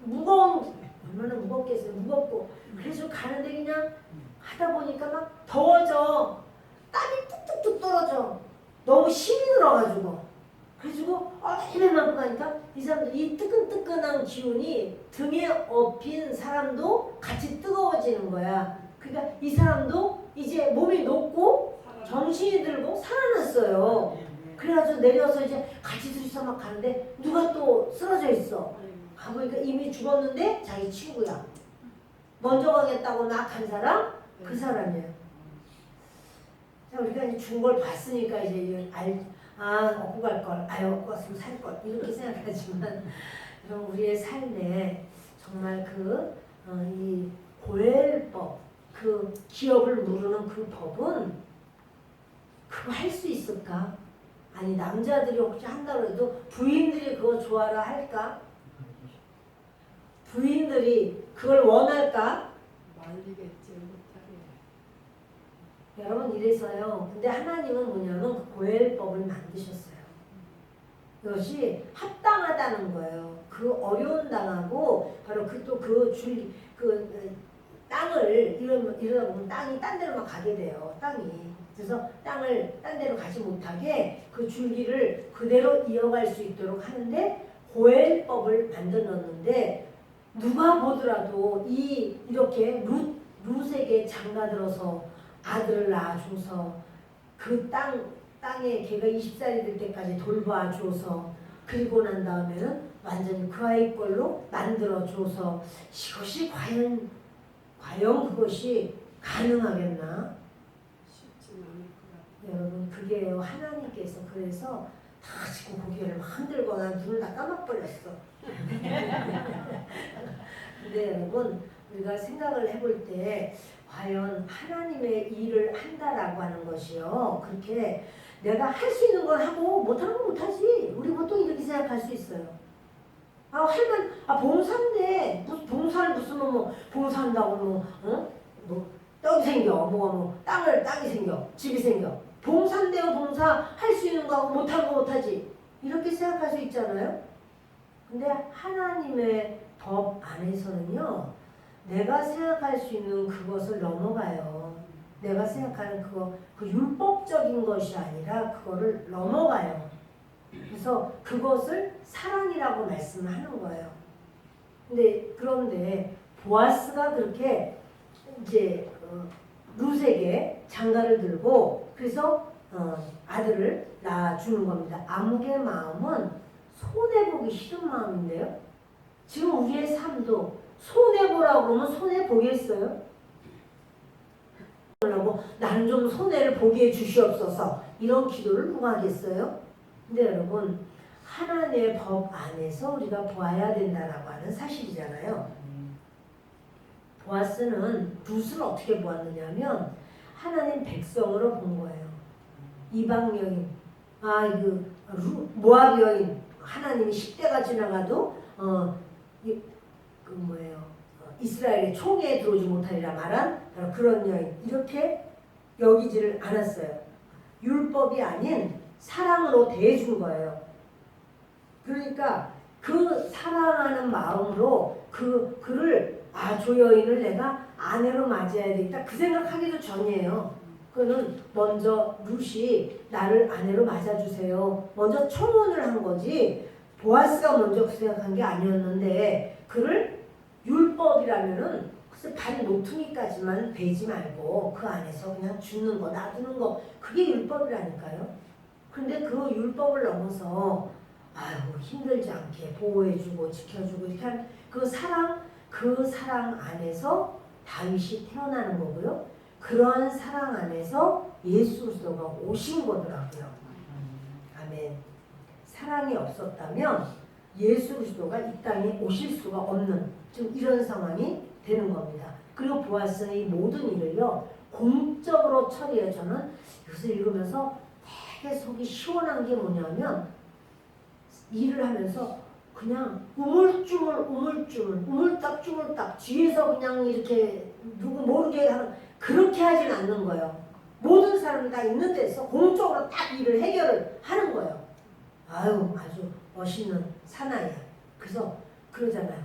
무겁겠어요. 무겁고. 그래서 가는데 그냥 하다 보니까 막 더워져. 땀이 뚝뚝뚝 떨어져. 너무 힘이 들어가지고. 그래가지고 힘에만 가니까 이 사람들 이 뜨끈뜨끈한 기운이 등에 업힌 사람도 같이 뜨거워지는 거야. 그러니까 이 사람도 이제 몸이 녹고 정신이 들고 살아났어요. 그래가지고 내려서 이제 같이 둘이서 막 가는데 누가 또 쓰러져 있어. 가보니까 이미 죽었는데 자기 친구야. 먼저 가겠다고 막 간 사람? 그 사람이에요. 우리가 이제 준 걸 봤으니까 이제 얻고 갈 걸, 얻고 왔으면 살 걸, 이렇게 생각하지만, 그럼 우리의 삶에 정말 이 고엘법, 그 기업을 누르는 그 법은 그거 할 수 있을까? 아니, 남자들이 혹시 한다고 해도 부인들이 그거 좋아라 할까? 부인들이 그걸 원할까? 말리겠지 못하게. 여러분 이래서요. 근데 하나님은 뭐냐면 그 고엘법을 만드셨어요. 그것이 합당하다는 거예요. 그 어려운 땅하고 바로 땅을 이러다 보면 땅이 딴 데로만 가게 돼요. 땅이. 그래서 땅을 딴 데로 가지 못하게 그 줄기를 그대로 이어갈 수 있도록 하는데 고엘법을 만들어 놓는데 누가 보더라도 이렇게 룻에게 장가들어서 아들을 낳아줘서 그 땅에 걔가 20살이 될 때까지 돌봐줘서 그리고 난 다음에는 완전히 그 아이 걸로 만들어줘서 이것이 과연 그것이 가능하겠나? 쉽지는 않을 것 여러분 그게요. 하나님께서 그래서 다 지금 고개를 막 흔들거나 눈을 다 까막버렸어. 근데 여러분 우리가 생각을 해볼 때 과연 하나님의 일을 한다라고 하는 것이요. 그렇게 내가 할 수 있는 걸 하고 못하는 건 못하지. 우리 보통 이렇게 생각할 수 있어요. 봉사인데 봉사를 무슨 봉사한다고 떡이 생겨 땅이 생겨 집이 생겨 봉사인데요. 봉사할 수 있는 거하고 못하는 거 못하지. 이렇게 생각할 수 있잖아요. 근데 하나님의 법 안에서는요. 내가 생각할 수 있는 그것을 넘어가요. 내가 생각하는 그 율법적인 것이 아니라 그거를 넘어가요. 그래서 그것을 사랑이라고 말씀을 하는 거예요. 그런데 보아스가 그렇게 이제 룻에게 장가를 들고 그래서 아들을 낳아주는 겁니다. 아무개 마음은 손해보기 싫은 마음인데요. 지금 우리의 삶도 손해보라고 그러면 손해보겠어요? 나는 좀 손해를 보게 해주시옵소서 이런 기도를 누가 하겠어요? 근데 여러분 하나님의 법 안에서 우리가 보아야 된다라고 하는 사실이잖아요. 보아스는 룻을 어떻게 보았느냐면 하나님 백성으로 본 거예요. 이방 여인, 모압 여인, 하나님이 10대가 지나가도 이스라엘의 총회에 들어오지 못하리라 말한 바로 그런 여인 이렇게 여기지를 않았어요. 율법이 아닌 사랑으로 대해준 거예요. 그러니까 그 사랑하는 마음으로 그를 저 여인을 내가 아내로 맞이해야 되겠다 그 생각하기도 전이에요. 그는 먼저 룻이 나를 아내로 맞아주세요. 먼저 청혼을 한 거지 보아스가 먼저 그 생각한 게 아니었는데 그를 율법이라면은 글쎄 발 모퉁이까지만 베지 말고 그 안에서 그냥 주는 거 놔두는 거 그게 율법이라니까요. 그런데 그 율법을 넘어서 힘들지 않게 보호해주고 지켜주고 이렇게 한 그 사랑 안에서 다윗이 태어나는 거고요. 그런 사랑 안에서 예수 그리스도가 오신 거더라고요. 아멘. 사랑이 없었다면 예수 그리스도가 이 땅에 오실 수가 없는 지금 이런 상황이 되는 겁니다. 그리고 보아스는 이 모든 일을요 공적으로 처리해요. 저는 이것을 읽으면서 되게 속이 시원한 게 뭐냐면 일을 하면서 그냥 우물쭈물 뒤에서 그냥 이렇게 누구 모르게 하는 그렇게 하진 않는 거예요. 모든 사람이 다 있는 데서 공적으로 딱 일을 해결을 하는 거예요. 아주 멋있는 사나이야. 그래서 그러잖아요.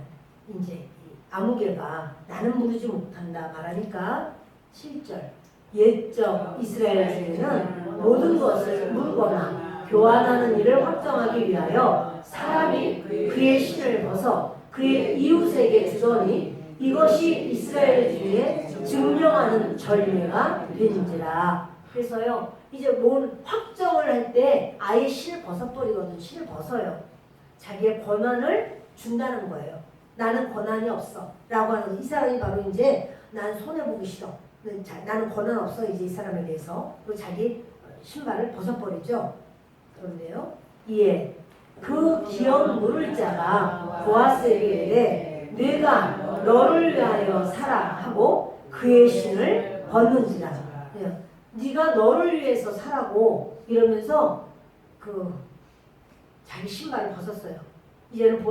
이제 아무개가 나는 부르지 못한다 말하니까 7절 옛적 이스라엘 중에는 모든 것을 물거나 교환하는 일을 확정하기 위하여 사람이 그의 신을 벗어 그의 이웃에게 주더니 이것이 이스라엘 중에 증명하는 전례가 되는지라. 그래서요 이제 뭔 확정을 할 때 아예 신을 벗어버리거든요. 신을 벗어요. 자기의 권한을 준다는 거예요. 나는 권한이 없어 라고 하는 이 사람이 바로 이제 난 손해보기 싫어 나는 권한 없어 이제 이 사람에 대해서. 또 자기 신발을 벗어버리죠. 그런데요. 이에 그 기업 물을 자가 보아스에게 이르되 내가 너를 위하여 살아 하고 그의 신을 벗는지라. 네가 너를 위해서 살라고 이러면서 그 자기 신발을 벗었어요. 이제는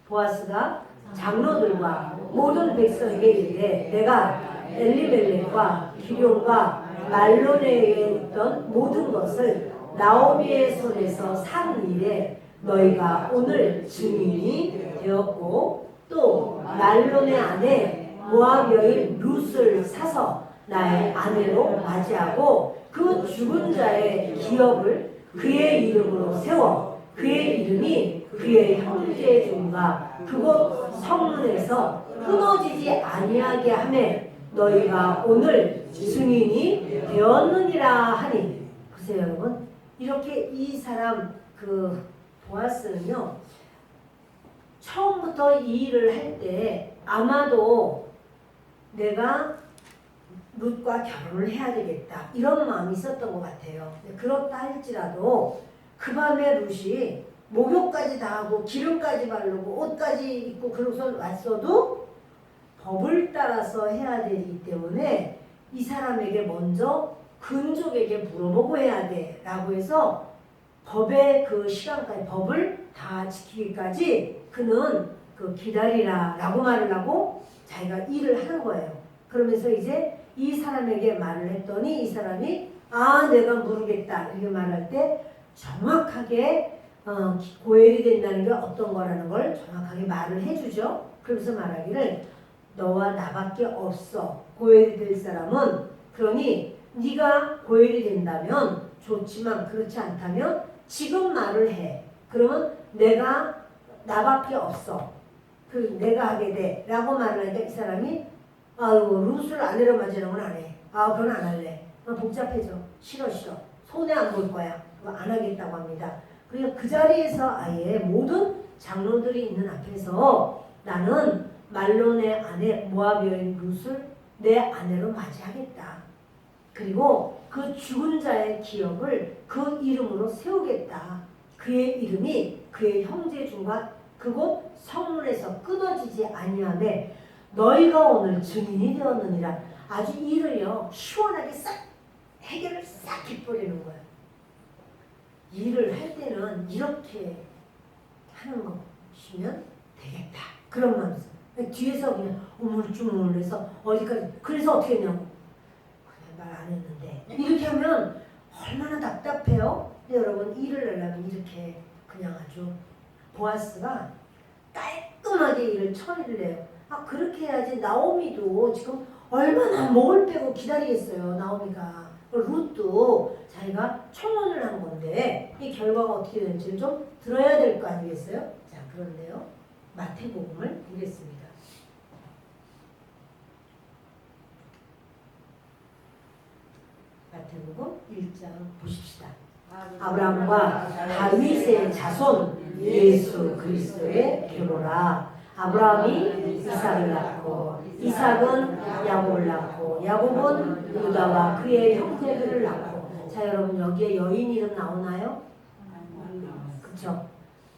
보아스가 장로들과 모든 백성에게 이르되 내가 엘리멜렉과 기럯과 말론에게 있던 모든 것을 나오미의 손에서 산 일에 너희가 오늘 증인이 되었고 또 말론의 아내 모압 여인 룻을 사서 나의 아내로 맞이하고 그 죽은 자의 기업을 그의 이름으로 세워 그의 이름이 그의 형제의 종과 그곳 성문에서 끊어지지 아니하게 하매 너희가 오늘 증인이 되었느니라 하니. 보세요 여러분, 이렇게 이 사람 그 보아스는요 처음부터 이 일을 할 때 아마도 내가 룻과 결혼을 해야 되겠다 이런 마음이 있었던 것 같아요. 그렇다 할지라도 그 밤에 룻이 목욕까지 다 하고 기름까지 바르고 옷까지 입고 그러고서 왔어도 법을 따라서 해야 되기 때문에 이 사람에게 먼저 근족에게 물어보고 해야 돼 라고 해서 법의 그 시간까지 법을 다 지키기까지 그는 그 기다리라 라고 말을 하고 자기가 일을 하는 거예요. 그러면서 이제 이 사람에게 말을 했더니 이 사람이 내가 모르겠다 이렇게 말할 때 정확하게 고엘이 된다는 게 어떤 거라는 걸 정확하게 말을 해주죠. 그러면서 말하기를 너와 나밖에 없어 고엘이 될 사람은. 그러니 네가 고엘이 된다면 좋지만 그렇지 않다면 지금 말을 해. 그러면 내가 나밖에 없어. 내가 하게 돼 라고 말을 하니까 이 사람이 룻을 아내로 맞이하는 건 안 해. 그건 안 할래. 복잡해져. 싫어. 손해 안 볼 거야. 안 하겠다고 합니다. 그리고 그 자리에서 아예 모든 장로들이 있는 앞에서 나는 말론의 아내 모압 여인 룻을 내 아내로 맞이하겠다. 그리고 그 죽은 자의 기업을 그 이름으로 세우겠다. 그의 이름이 그의 형제 중과 그곳 성문에서 끊어지지 아니하매 너희가 오늘 증인이 되었느니라. 아주 일을요 시원하게 싹 해결을 싹 해버리는 거예요. 일을 할 때는 이렇게 하는 것이면 되겠다 그런 마음이었어요. 뒤에서 그냥 우물쭈물해서 어디까지 그래서 어떻게 했냐고 말 안 했는데 이렇게 하면 얼마나 답답해요. 근데 여러분 일을 하려면 이렇게 그냥 아주 보아스가 깔끔하게 일을 처리를 해요. 그렇게 해야지. 나오미도 지금 얼마나 목을 빼고 기다리겠어요. 나오미가. 룻도 자기가 청혼을 한 건데 이 결과가 어떻게 될지를 좀 들어야 될 거 아니겠어요? 자, 그런데요 마태복음을 보겠습니다. 마태복음 1장 보십시다. 아브라함과 다윗의 자손 예수 그리스도의 계보라. 아브라함이 이삭을 낳고 이삭은 야곱을 낳고 야곱은 유다와 그의 형제들을 낳고. 자 여러분 여기에 여인 이름 나오나요? 그렇죠.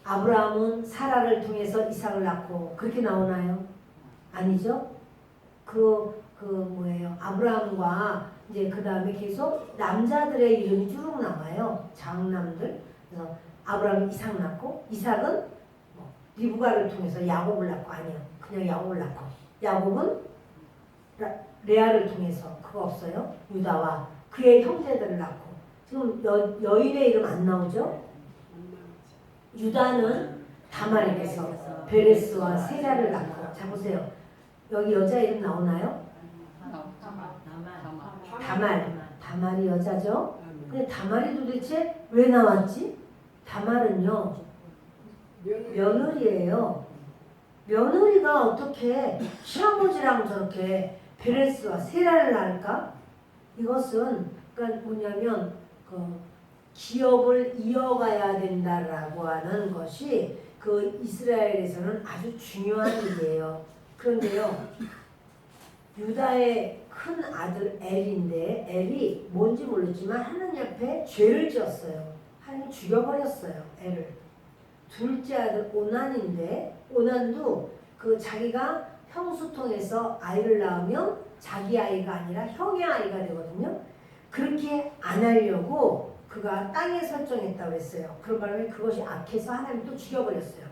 아브라함은 사라를 통해서 이삭을 낳고 그렇게 나오나요? 아니죠. 뭐예요? 아브라함과 이제 그 다음에 계속 남자들의 이름이 쭉 나와요. 장남들. 그래서 아브라함이 이삭 낳고 이삭은 리브가를 통해서 야곱을 낳고. 아니요, 그냥 야곱을 낳고. 야곱은 레아를 통해서 그거 없어요. 유다와 그의 형제들을 낳고. 지금 여인의 이름 안 나오죠? 유다는 다말에게서 베레스와 세라를 낳고. 자 보세요. 여기 여자 이름 나오나요? 다말이 여자죠? 근데 다말이 도대체 왜 나왔지? 다말은요 며느리예요. 며느리가 어떻게 시아버지랑 저렇게 베레스와 세라를 낳을까? 이것은 그러니까 뭐냐면 그 기업을 이어가야 된다라고 하는 것이 그 이스라엘에서는 아주 중요한 일이에요. 그런데요 유다의 큰 아들 엘인데 엘이 뭔지 모르지만 하나님 앞에 죄를 지었어요. 하나님 죽여버렸어요. 엘을. 둘째 아들 오난인데 오난도 그 자기가 형수통에서 아이를 낳으면 자기 아이가 아니라 형의 아이가 되거든요. 그렇게 안 하려고 그가 땅에 설정했다고 그랬어요. 그런 바람에 그것이 악해서 하나님 또 죽여버렸어요.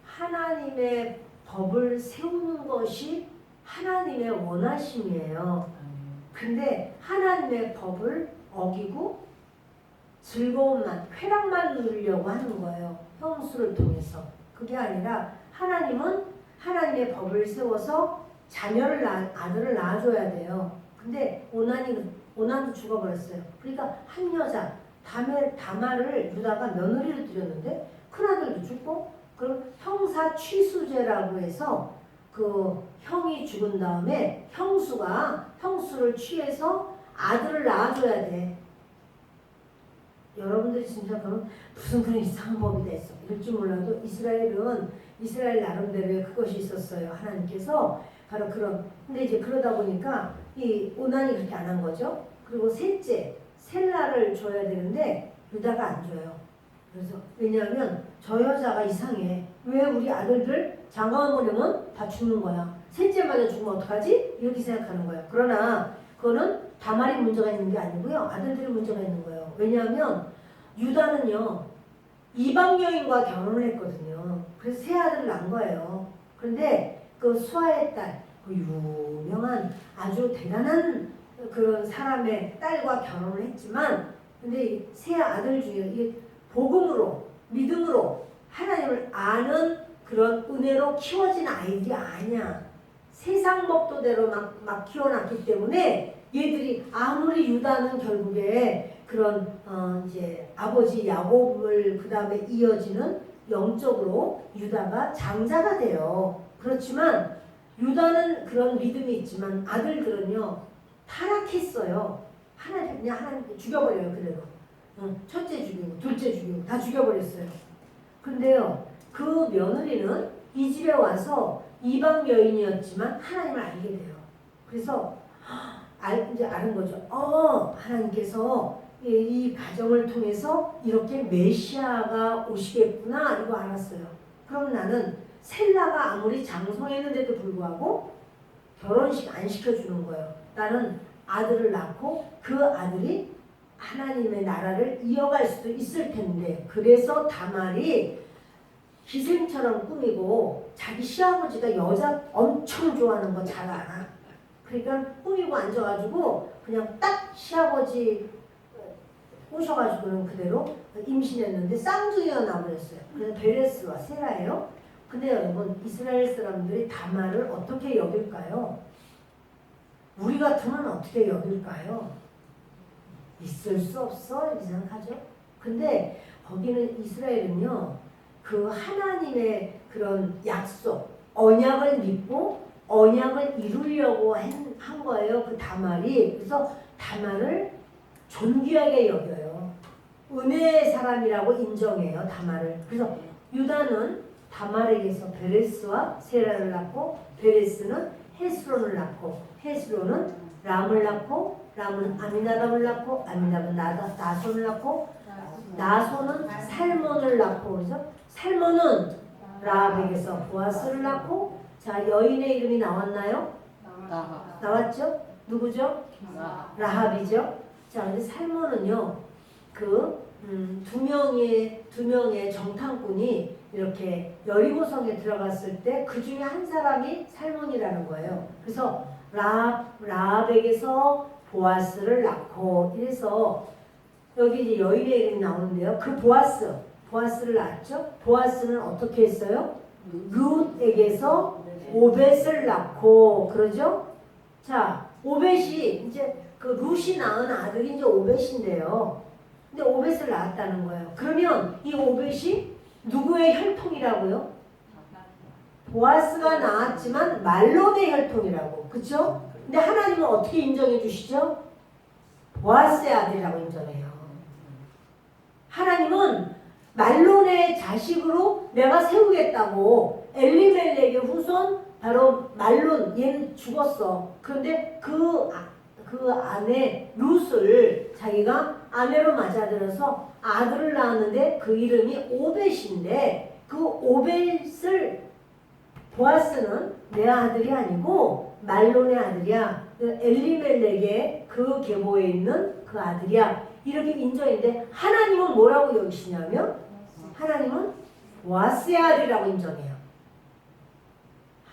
하나님의 법을 세우는 것이 하나님의 원하심이에요. 근데 하나님의 법을 어기고 즐거움만, 쾌락만 누리려고 하는 거예요. 형수를 통해서. 그게 아니라 하나님은 하나님의 법을 세워서 자녀를 아들을 낳아줘야 돼요. 근데 오난도 죽어버렸어요. 그러니까 한 여자 다말을 유다가 며느리로 들였는데 큰아들도 죽고 그럼 형사 취수제라고 해서 그 형이 죽은 다음에 형수를 취해서 아들을 낳아줘야 돼. 여러분들이 진짜 그럼 무슨 그런 이상한 법이 됐어 이럴 줄 몰라도 이스라엘 나름대로의 그것이 있었어요. 하나님께서 바로 그런. 근데 이제 그러다 보니까 이 오난이 그렇게 안 한 거죠. 그리고 셋째 셀라를 줘야 되는데 유다가 안 줘요. 그래서 왜냐하면 저 여자가 이상해. 왜 우리 아들들 장가만 보내면 다 죽는 거야. 셋째마저 죽으면 어떡하지? 이렇게 생각하는 거예요. 그러나 그거는 다말이 문제가 있는 게 아니고요. 아들들이 문제가 있는 거예요. 왜냐하면 유다는요. 이방 여인과 결혼을 했거든요. 그래서 세 아들을 낳은 거예요. 그런데 그 수아의 딸, 그 유명한 아주 대단한 그런 사람의 딸과 결혼을 했지만 근데 세 아들 중에 이게 복음으로 믿음으로 하나님을 아는 그런 은혜로 키워진 아이들이 아니야. 세상 법도대로 막 키워놨기 때문에 얘들이 아무리 유다는 결국에 그런 이제 아버지 야곱을 그 다음에 이어지는 영적으로 유다가 장자가 돼요. 그렇지만 유다는 그런 믿음이 있지만 아들들은요 타락했어요. 하나님 죽여버려요. 그대로. 첫째 죽이고 둘째 죽이고 다 죽여버렸어요. 근데요 그 며느리는 이 집에 와서 이방 여인이었지만 하나님을 알게 돼요. 그래서 이제 아는 거죠. 하나님께서 이 가정을 통해서 이렇게 메시아가 오시겠구나 이거 알았어요. 그럼 나는 셀라가 아무리 장성했는데도 불구하고 결혼식 안 시켜주는 거예요. 나는 아들을 낳고 그 아들이 하나님의 나라를 이어갈 수도 있을 텐데 그래서 다말이 기생처럼 꾸미고 자기 시아버지가 여자 엄청 좋아하는 거 잘 알아. 그러니까 꾸미고 앉아가지고 그냥 딱 시아버지 꼬셔가지고는 그대로 임신했는데 쌍둥이가 나버렸어요. 그래서 베레스와 세라예요. 근데 여러분 이스라엘 사람들이 다말을 어떻게 여길까요? 우리 같으면 어떻게 여길까요? 있을 수 없어 이렇게 생각하죠. 근데 거기는 이스라엘은요 그 하나님의 그런 약속 언약을 믿고 언약을 이루려고 한 거예요. 그 다말이. 그래서 다말을 존귀하게 여겨요. 은혜의 사람이라고 인정해요. 다말을. 그래서 유다는 다말에게서 베레스와 세라를 낳고 베레스는 헤스론을 낳고 헤스론은 람을 낳고 람은 아미나답을 낳고 아미나답은 나손을 낳고 나손은 살몬을 낳고 그래서 살몬은 라합에게서 보아스를 낳고 자 여인의 이름이 나왔나요? 나왔죠? 누구죠? 라합이죠. 자 근데 살몬은요 그 두 명의 정탐꾼이 이렇게 여리고성에 들어갔을 때 그 중에 한 사람이 살몬이라는 거예요. 그래서 라합에게서 보아스를 낳고 이래서 여기 이제 여인의 이름이 나오는데요. 그 보아스를 낳았죠. 보아스는 어떻게 했어요? 룻에게서 오벳을 낳고 그러죠. 자 오벳이 이제 그 룻이 낳은 아들이 이제 오벳인데요. 근데 오벳을 낳았다는 거예요. 그러면 이 오벳이 누구의 혈통이라고요? 보아스가 낳았지만 말론의 혈통이라고. 그쵸? 근데 하나님은 어떻게 인정해 주시죠? 보아스의 아들이라고 인정해요. 하나님은 말론의 자식으로 내가 세우겠다고 엘리멜렉의 후손 바로 말론 얘는 죽었어. 그런데 그 아내 룻을 자기가 아내로 맞아들여서 아들을 낳았는데 그 이름이 오벳인데 그 오벳을 보아스는 내 아들이 아니고 말론의 아들이야. 엘리멜렉의 그 계보에 있는 그 아들이야. 이렇게 인정했는데 하나님은 뭐라고 여기시냐면 하나님은 보아스의 아들이라고 인정해요.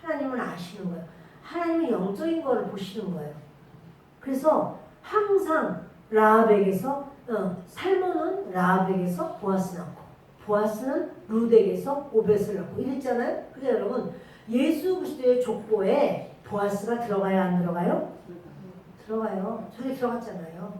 하나님은 아시는 거예요. 하나님은 영적인 거를 보시는 거예요. 그래서 항상 라합에게서 살몬은 라합에게서 보아스 낳고 보아스는 룻에게서 오벳을 낳고 이랬잖아요. 그래서 여러분 예수 그리스도의 족보에 보아스가 들어가요 안 들어가요? 들어가요. 저기 들어갔잖아요.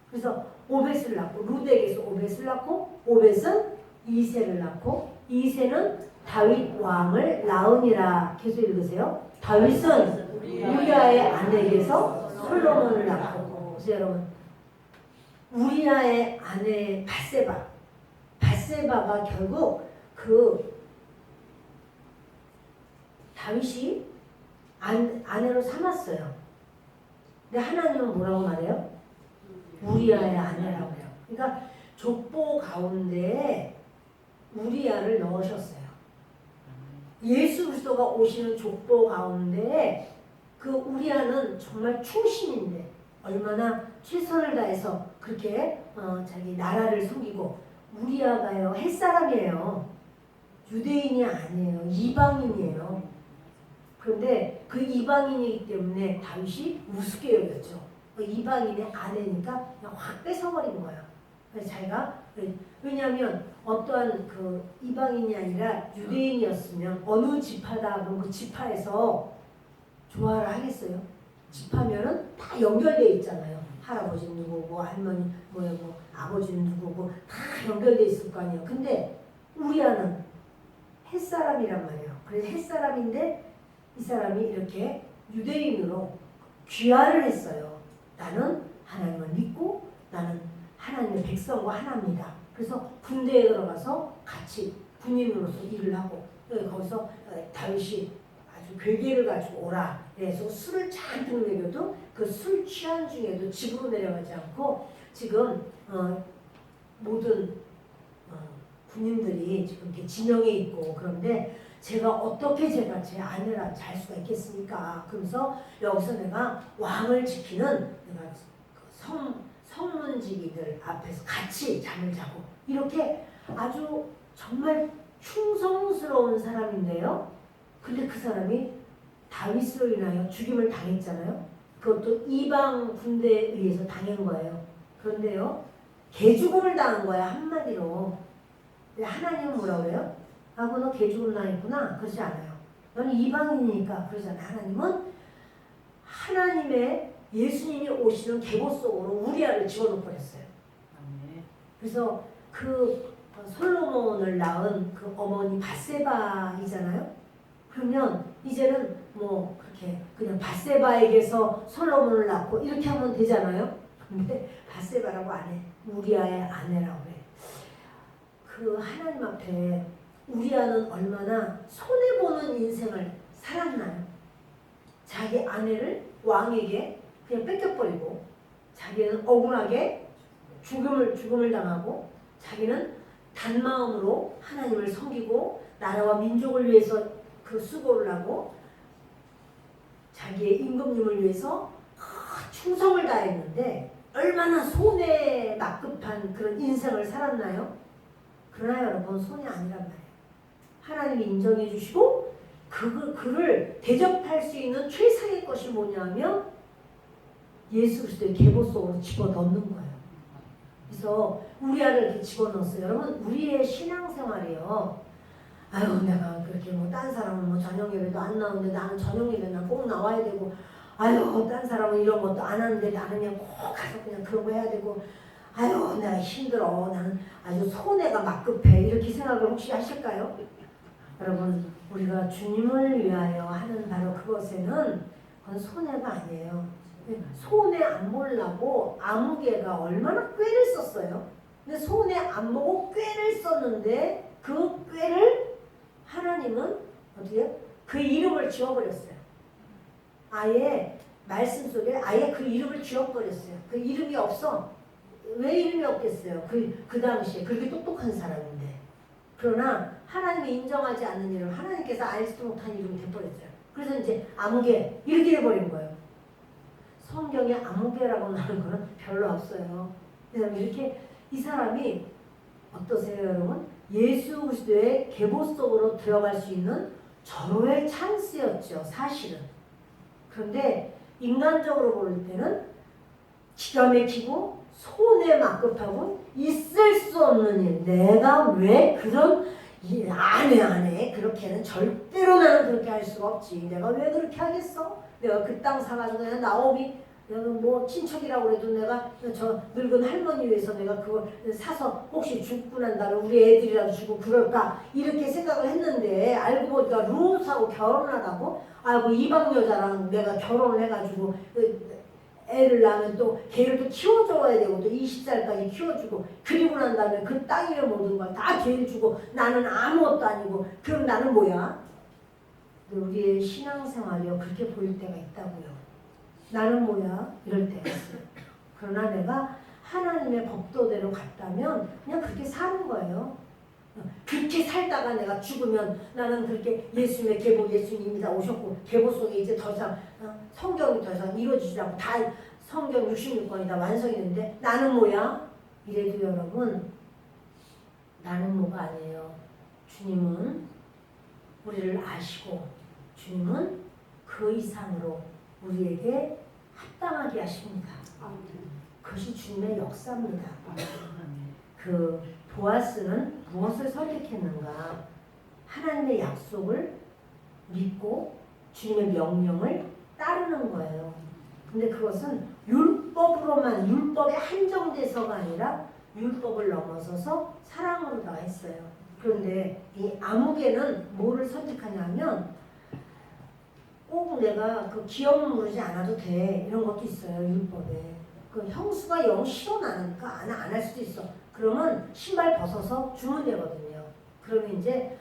그래서 오벳을 낳고 룻에게서 오벳을 낳고 오벳은 이새를 낳고 이새는 다윗 왕을 낳으니라. 계속 읽으세요. 다윗은 우리아의 아내에게서 솔로몬을 낳고. 그래서 여러분 우리아의 아내 밧세바가 결국 그 다윗이 아내로 삼았어요. 근데 하나님은 뭐라고 말해요? 우리아의 아내라고 해요. 그러니까 족보 가운데에 우리아를 넣으셨어요. 예수 그리스도가 오시는 족보 가운데 그 우리아는 정말 충신인데 얼마나 최선을 다해서 그렇게 자기 나라를 섬기고 우리아가요 햇사람이에요. 유대인이 아니에요. 이방인이에요. 그런데 그 이방인이기 때문에 다윗이 우습게 여겼죠. 이방인의 아내니까 그냥 확 뺏어버린 거예요. 그래서 자기가 왜냐하면 어떠한 그 이방인이 아니라 유대인이었으면 어느 지파다 그럼 그 지파에서 조화를 하겠어요. 지파면은 다 연결되어 있잖아요. 할아버지는 누구고 할머니 뭐 아버지는 누구고 다 연결되어 있을 거 아니에요. 근데 우리아는 햇사람이란 말이에요. 그래서 햇사람인데 이 사람이 이렇게 유대인으로 귀화를 했어요. 나는 하나님을 믿고 나는 하나님의 백성과 하나입니다. 그래서 군대에 들어가서 같이 군인으로서 일을 하고 거기서 다윗이 아주 괴계를 가지고 오라. 그래서 술을 잔뜩 먹여도 그 술 취한 중에도 집으로 내려가지 않고 지금 모든 군인들이 지금 이렇게 진영에 있고 그런데 제가 어떻게 제 아내랑 잘 수가 있겠습니까? 그러면서 여기서 내가 왕을 지키는 내가 성문지기들 앞에서 같이 잠을 자고 이렇게 아주 정말 충성스러운 사람인데요. 근데 그 사람이 다윗으로 인하여 죽임을 당했잖아요. 그것도 이방 군대에 의해서 당한 거예요. 그런데요. 개죽음을 당한 거야 한마디로. 근데 하나님은 뭐라고 그래요? 아, 너 개죽음 당했구나. 그러지 않아요. 너는 이방인이니까 그러잖아요. 하나님은 하나님의 예수님이 오시는 계보 속으로 우리아를 집어넣어 버렸어요. 그래서 그 솔로몬을 낳은 그 어머니 밧세바이잖아요. 그러면 이제는 뭐 그렇게 그냥 밧세바에게서 솔로몬을 낳고 이렇게 하면 되잖아요. 근데 밧세바라고 안 해. 우리아의 아내라고 해. 그 하나님 앞에 우리아는 얼마나 손해보는 인생을 살았나요? 자기 아내를 왕에게 그냥 뺏겨버리고 자기는 억울하게 죽음을 당하고 자기는 단마음으로 하나님을 섬기고 나라와 민족을 위해서 그 수고를 하고 자기의 임금님을 위해서 충성을 다했는데 얼마나 손해 막급한 그런 인생을 살았나요? 그러나 여러분 손이 아니란 말이에요. 하나님이 인정해 주시고 그를 대접할 수 있는 최상의 것이 뭐냐면 예수 그리스도의 계보 속으로 집어넣는 거예요. 그래서 우리아를 이렇게 집어넣었어요. 여러분 우리의 신앙생활이요. 아유 내가 그렇게 뭐 딴 사람은 뭐 저녁 예배도 안 나오는데 나는 저녁 예배는 꼭 나와야 되고 아유 딴 사람은 이런 것도 안 하는데 나는 그냥 꼭 가서 그냥 그런 거 해야 되고 아유 내가 힘들어 나는 아주 손해가 막급해 이렇게 생각을 혹시 하실까요? 여러분 우리가 주님을 위하여 하는 바로 그것에는 그건 손해가 아니에요. 손해 안 보려고 아무개가 얼마나 꾀를 썼어요. 근데 손해 안 보고 꾀를 썼는데 그 꾀를 하나님은 어떻게 그 이름을 지워버렸어요. 아예 말씀 속에 아예 그 이름을 지워버렸어요. 그 이름이 없어. 왜 이름이 없겠어요? 그 당시에 그렇게 똑똑한 사람인데. 그러나 하나님이 인정하지 않는 이름, 하나님께서 알지도 못한 이름이 돼버렸어요. 그래서 이제 아무개 이렇게 돼버린 거예요. 성경에 아무개라고 하는 거는 별로 없어요. 그래서 이렇게 이 사람이 어떠세요, 여러분? 예수 그리스도의 계보 속으로 들어갈 수 있는 절호의 찬스였죠, 사실은. 그런데 인간적으로 볼 때는 기가 막히고 손에 막급하고 있을 수 없는 일. 내가 왜 그런 일 안 해. 그렇게는 절대로 나는 그렇게 할 수가 없지. 내가 왜 그렇게 하겠어? 내가 그 땅 사가지고 내가 나오미 내가 뭐 친척이라고 그래도 내가 저 늙은 할머니 위해서 내가 그걸 사서 혹시 죽고 난 다음에 우리 애들이라도 주고 그럴까 이렇게 생각을 했는데 알고 보니까 루스하고 결혼하다고 아이고 이방 여자랑 내가 결혼을 해가지고 애를 낳으면 또 걔를 또 키워줘야 되고 또 20살까지 키워주고 그리고 난 다음에 그 땅의 모든 걸 다 걔를 주고 나는 아무것도 아니고 그럼 나는 뭐야? 우리의 신앙생활이요 그렇게 보일 때가 있다고요. 나는 뭐야? 이럴 때가 있어요. 그러나 내가 하나님의 법도대로 갔다면 그냥 그렇게 사는 거예요. 그렇게 살다가 내가 죽으면 나는 그렇게 예수님의 계보 예수님이 다 오셨고 계보 속에 이제 더 이상 성경이 더 이상 이루어지지 않고 다 성경 66권이 다 완성이 됐는데 나는 뭐야? 이래도 여러분 나는 뭐가 아니에요. 주님은 우리를 아시고 주님은 그 이상으로 우리에게 합당하게 하십니다. 그것이 주님의 역사입니다. 그 보아스는 무엇을 선택했는가? 하나님의 약속을 믿고 주님의 명령을 따르는 거예요. 근데 그것은 율법으로만 율법에 한정돼서가 아니라 율법을 넘어서서 사랑으로다가 했어요. 그런데 이 아무개는 뭐를 선택하냐면 꼭 내가 그 기억 누르지 않아도 돼 이런 것도 있어요. 율법에 그 형수가 영 싫어 나니까 안 할 수도 있어. 그러면 신발 벗어서 주면 되거든요. 그러면 이제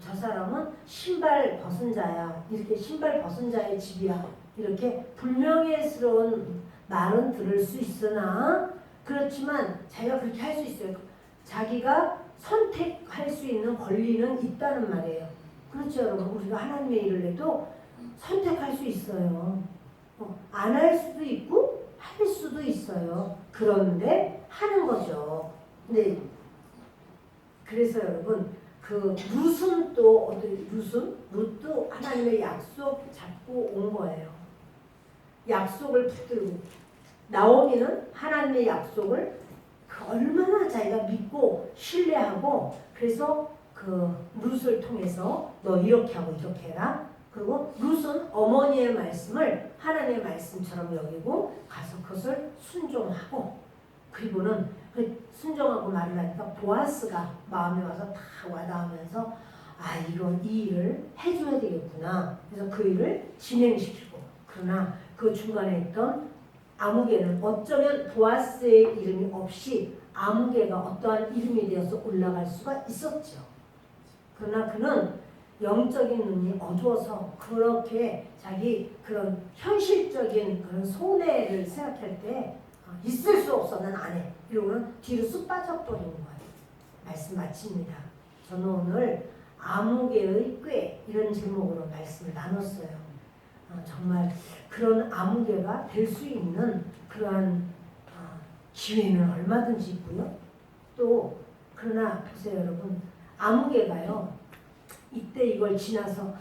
저 사람은 신발 벗은 자야 이렇게 신발 벗은 자의 집이야 이렇게 불명예스러운 말은 들을 수 있으나 그렇지만 자기가 그렇게 할 수 있어요. 자기가 선택할 수 있는 권리는 있다는 말이에요. 그렇죠 여러분. 우리가 하나님의 일을 해도 선택할 수 있어요. 안 할 수도 있고 할 수도 있어요. 그런데 하는 거죠. 근데 그래서 여러분 그 룻은 또 어디 룻도 하나님의 약속 잡고 온 거예요. 약속을 붙들고 나오미는 하나님의 약속을 얼마나 자기가 믿고 신뢰하고 그래서 그 룻을 통해서 너 이렇게 하고 이렇게 해라. 그리고 룻은 어머니의 말씀을 하나님의 말씀처럼 여기고 가서 그것을 순종하고 그리고는 그 순종하고 말을 하니까 보아스가 마음에 와서 다 와닿으면서 아 이건 이 일을 해줘야 되겠구나. 그래서 그 일을 진행시키고 그러나 그 중간에 있던 아무개는 어쩌면 보아스의 이름이 없이 아무개가 어떠한 이름이 되어서 올라갈 수가 있었죠. 그러나 그는 영적인 눈이 어두워서 그렇게 자기 그런 현실적인 그런 손해를 생각할 때 있을 수 없어 난 안 해 이러고는 뒤로 쑥 빠져버리는 거예요. 말씀 마칩니다. 저는 오늘 아무개의 꾀 이런 제목으로 말씀을 나눴어요. 정말 그런 아무개가 될 수 있는 그러한 기회는 얼마든지 있고요. 또 그러나 보세요 여러분 아무개가요 이때 이걸 지나서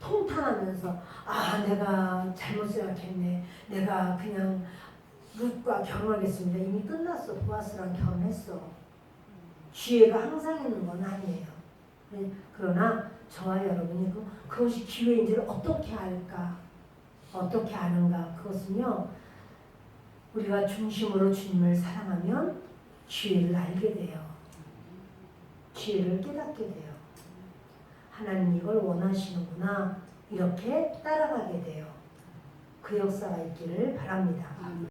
통탄하면서 아 내가 잘못 생각했네. 내가 그냥 룻과 결혼하겠습니다. 이미 끝났어. 보아스랑 결혼했어. 기회가 항상 있는 건 아니에요. 그러나 저와 여러분이 그것이 기회인지를 어떻게 알까? 어떻게 아는가? 그것은요. 우리가 중심으로 주님을 사랑하면 기회를 알게 돼요. 기회를 깨닫게 돼요. 하나님 이걸 원하시는구나 이렇게 따라가게 돼요. 그 역사가 있기를 바랍니다.